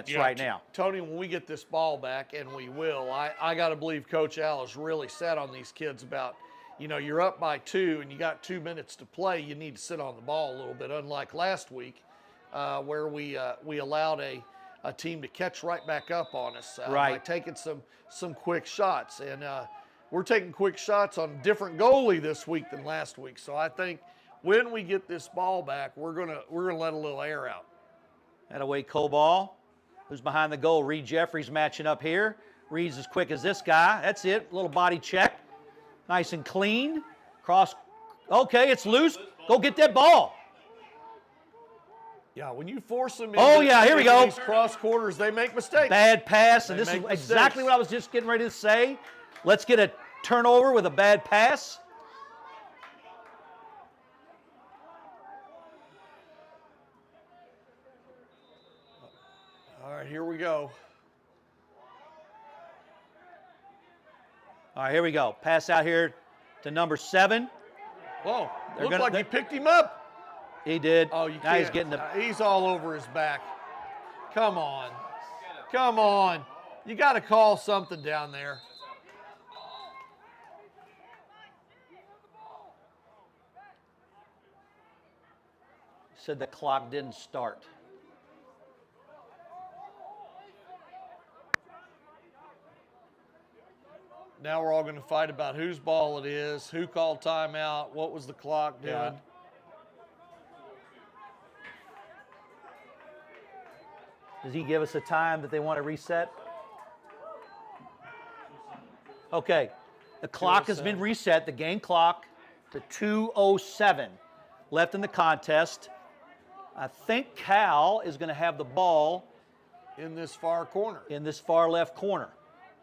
Yeah,
right now.
Tony, when we get this ball back, and we will, I got to believe Coach Al is really set on these kids about, you're up by 2 and you got 2 minutes to play. You need to sit on the ball a little bit, unlike last week where we allowed a team to catch right back up on us by taking some quick shots. And we're taking quick shots on a different goalie this week than last week. So I think when we get this ball back, we're gonna let a little air out.
That away Coball, who's behind the goal. Reed Jeffries matching up here. Reed's as quick as this guy. That's it. A little body check. Nice and clean. Cross. Okay, it's loose. Go get that ball.
Yeah, when you force them
here we go.
These cross quarters, they make mistakes.
Bad pass, and
They
this is
make
exactly
mistakes.
what I was just getting ready to say. Let's get a turnover with a bad pass.
All right, here we go.
All right, here we go. Pass out here to number 7.
Whoa,
They're
looked
gonna-
like
they-
he picked him up.
He did.
Oh, you
now
can't.
he's getting the.
He's all over his back. Come on. Come on. You got to call something down there.
Said the clock didn't start.
Now we're all going to fight about whose ball it is, who called timeout, what was the clock doing.
Yeah. Does he give us a time that they want to reset? Okay. The clock has been reset, the game clock, to 2:07 left in the contest. I think Cal is going to have the ball
In this far corner.
in this far left corner.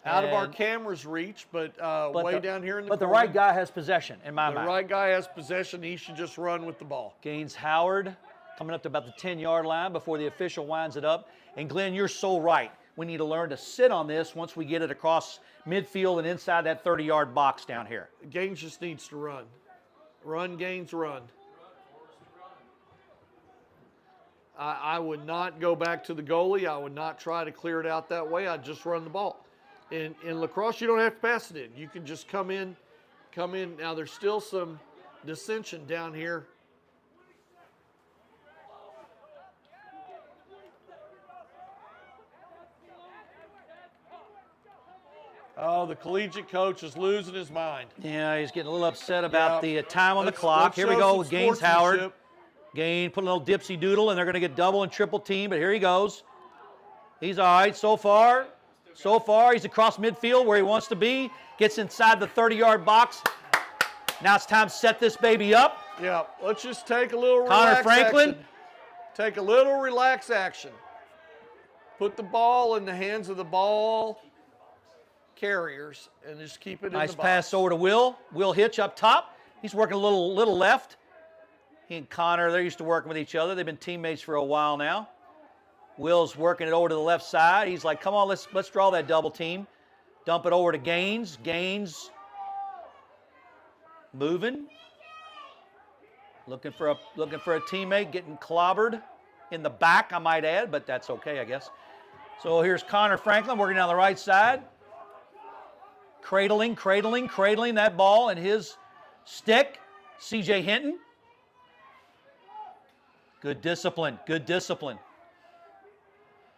Out of our
And-
camera's reach, but way down here in the
But the
corner.
right guy has possession, in my
The
mind.
right guy has possession. He should just run with the ball.
Gaines Howard coming up to about the 10-yard line before the official winds it up. And Glenn, you're so right. We need to learn to sit on this once we get it across midfield and inside that 30-yard box down here.
Gaines just needs to run. Run, Gaines, run. I would not go back to the goalie. I would not try to clear it out that way. I'd just run the ball. In lacrosse, you don't have to pass it in. You can just come in. Now, there's still some dissension down here. Oh, the collegiate coach is losing his mind.
Yeah, he's getting a little upset about
Yeah.
the time on the
Let's-
clock.
let's
Here we
show
go
some
with Gaines Howard.
sportsmanship.
Gain, put a little dipsy doodle, and they're going to get double and triple team, but here he goes. He's all right so far. So far, he's across midfield where he wants to be. Gets inside the 30-yard box. Now it's time to set this baby up.
Yeah, let's just take a little
Connor
relax
Franklin.
action. Take a little relax action. Put the ball in the hands of the ball carriers and just keep it in
Nice
the box.
pass over to Will. Will Hitch up top. He's working a little left. He and Connor, they're used to working with each other. They've been teammates for a while now. Will's working it over to the left side. He's like, come on, let's draw that double team. Dump it over to Gaines. Gaines moving. Looking for a teammate, getting clobbered in the back, I might add, but that's okay, I guess. So here's Connor Franklin working down the right side. Cradling that ball in his stick. C.J. Hinton. Good discipline.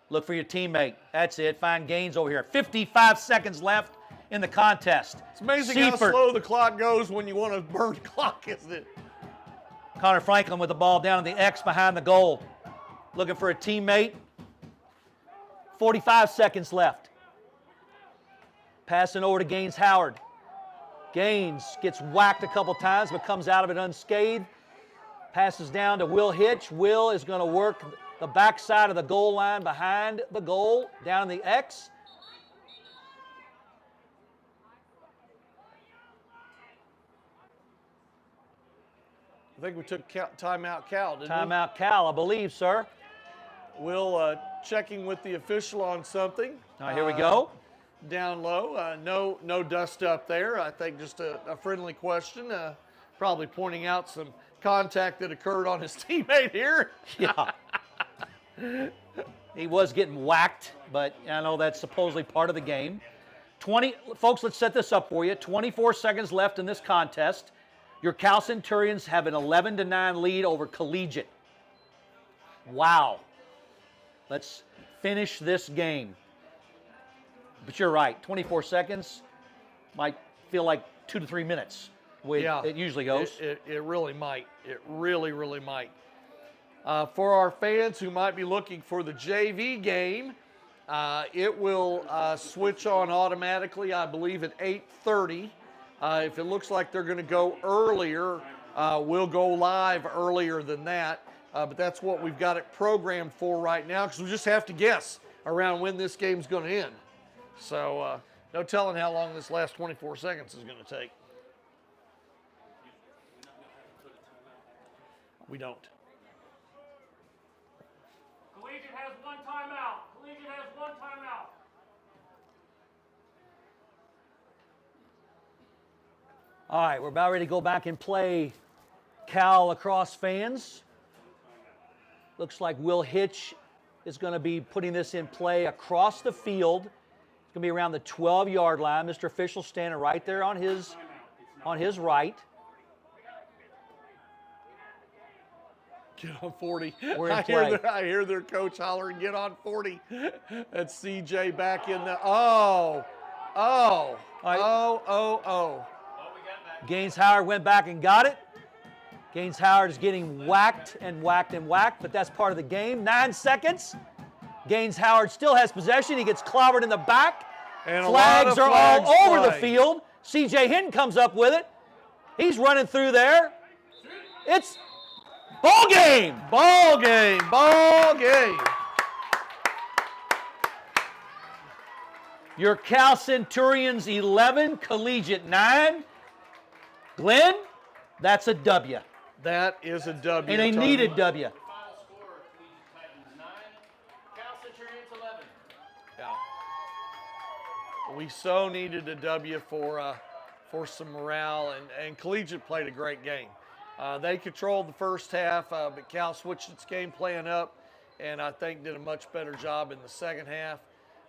Look for your teammate. That's it. Find Gaines over here. 55 seconds left in the contest.
It's amazing how slow the clock goes when you want to burn the clock, isn't it?
Connor Franklin with the ball down in the X behind the goal. Looking for a teammate. 45 seconds left. Passing over to Gaines Howard. Gaines gets whacked a couple times but comes out of it unscathed. Passes down to Will Hitch. Will is going to work the backside of the goal line behind the goal, down in the X.
I think we took timeout Cal, didn't we?
Timeout Cal, I believe, sir.
Will checking with the official on something.
All right, here we go.
Down low. No dust up there. I think just a friendly question. Probably pointing out some contact that occurred on his teammate here.
Yeah. He was getting whacked, but I know that's supposedly part of the game. Folks, let's set this up for you. 24 seconds left in this contest. Your Cal Centurions have an 11-9 lead over Collegiate. Wow. Let's finish this game. But you're right, 24 seconds might feel like 2 to 3 minutes. The way it usually goes.
It really might. It really might. For our fans who might be looking for the JV game, it will switch on automatically, I believe, at 8:30. If it looks like they're going to go earlier, we'll go live earlier than that. But that's what we've got it programmed for right now because we just have to guess around when this game's going to end. So no telling how long this last 24 seconds is going to take. We don't.
Collegiate has one timeout.
All right, we're about ready to go back and play Cal lacrosse fans. Looks like Will Hitch is going to be putting this in play across the field. It's going to be around the 12-yard line. Mr. Official standing right there on his right.
Get on 40.
We're in play.
I hear their coach hollering, get on 40. That's CJ back in the, oh, Oh.
right.
Oh.
Oh, we got back.
Gaines Howard went back and got it. Gaines Howard is getting whacked and whacked and whacked, but that's part of the game. 9 seconds. Gaines Howard still has possession. He gets clobbered in the back.
And
Flags are all over the
flying.
field. C.J. Hinton comes up with it. He's running through there. It's ball game.
Ball game. Ball game.
Your Cal Centurions 11, Collegiate 9. Glenn, that's a W.
That is a W.
And a
Tony.
needed W.
Final score, Collegiate Titans 9, Cal Centurions 11.
Yeah. We so needed a W for some morale, and Collegiate played a great game. They controlled the first half, but Cal switched its game plan up, and I think did a much better job in the second half.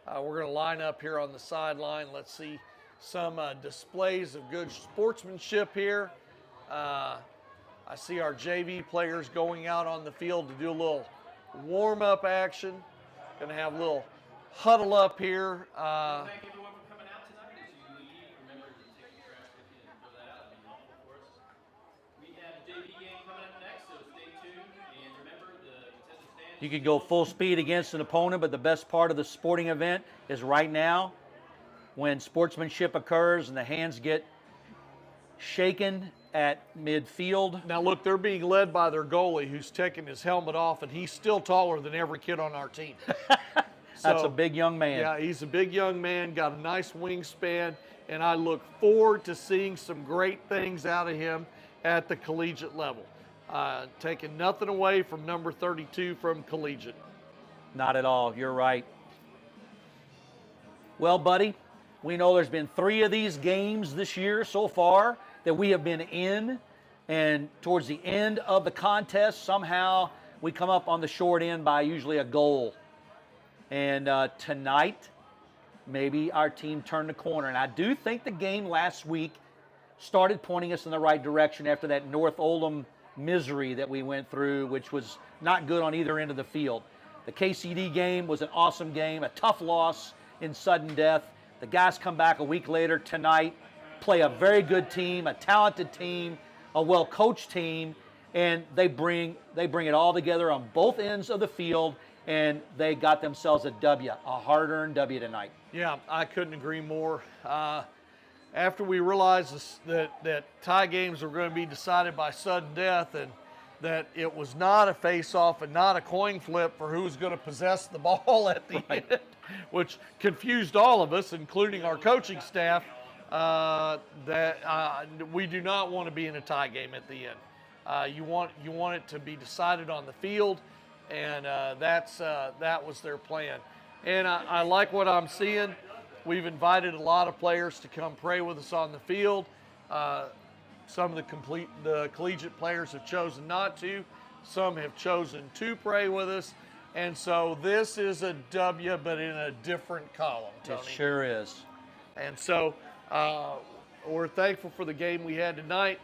We're going to line up here on the sideline. Let's see some displays of good sportsmanship here. I see our JV players going out on the field to do a little warm-up action. Going to have a little huddle up here.
Thank everyone for coming out tonight. As you leave, remember to take your trash with you and throw that out. It'd be helpful for us. We have the JV game coming up next, so stay tuned. And remember, the contestant stand.
You could go full speed against an opponent, but the best part of the sporting event is right now when sportsmanship occurs and the hands get shaken at midfield.
Now look, they're being led by their goalie who's taking his helmet off, and he's still taller than every kid on our team.
That's
So,
a big young man.
Yeah, he's a big young man, got a nice wingspan, and I look forward to seeing some great things out of him at the collegiate level. Taking nothing away from number 32 from Collegiate.
Not at all. You're right. Well, buddy, we know there's been 3 of these games this year so far that we have been in, and towards the end of the contest, somehow we come up on the short end by usually a goal. And tonight, maybe our team turned the corner. And I do think the game last week started pointing us in the right direction after that North Oldham misery that we went through, which was not good on either end of the field. The KCD game was an awesome game, a tough loss in sudden death. The guys come back a week later tonight, play a very good team, a talented team, a well-coached team, and they bring it all together on both ends of the field, and they got themselves a W, a hard-earned W tonight.
Yeah, I couldn't agree more. After we realized that tie games were going to be decided by sudden death, and that it was not a face-off and not a coin flip for who was going to possess the ball at the end, which confused all of us, including our coaching staff, that we do not want to be in a tie game at the end. You want it to be decided on the field, and that was their plan. And I like what I'm seeing. We've invited a lot of players to come pray with us on the field. Some of the collegiate players have chosen not to. Some have chosen to pray with us. And so this is a W, but in a different column, Tony.
It sure is.
And so we're thankful for the game we had tonight.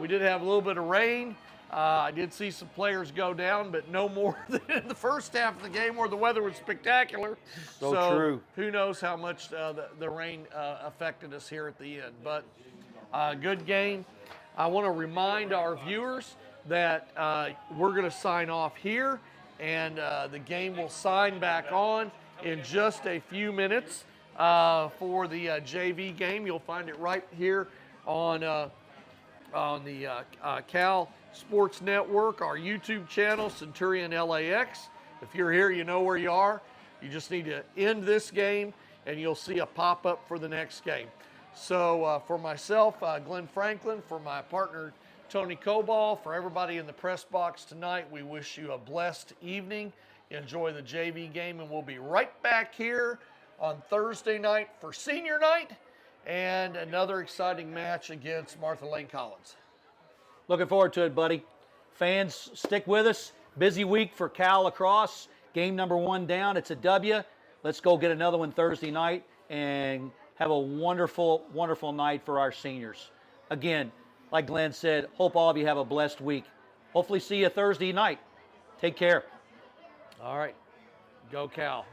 We did have a little bit of rain. I did see some players go down, but no more than in the first half of the game where the weather was spectacular.
So true.
Who knows how much the rain affected us here at the end. But good game. I want to remind our viewers that we're going to sign off here, and the game will sign back on in just a few minutes for the JV game. You'll find it right here on the Cal Sports Network, our YouTube channel, Centurion LAX. If you're here, you know where you are. You just need to end this game, and you'll see a pop-up for the next game. So for myself, Glenn Franklin, for my partner, Tony Coball, for everybody in the press box tonight, we wish you a blessed evening. Enjoy the JV game, and we'll be right back here on Thursday night for senior night and another exciting match against Martha Lane Collins.
Looking forward to it, buddy. Fans, stick with us. Busy week for Cal lacrosse. Game number 1 down. It's a W. Let's go get another one Thursday night and have a wonderful, wonderful night for our seniors. Again, like Glenn said, hope all of you have a blessed week. Hopefully see you Thursday night. Take care.
All right. Go Cal.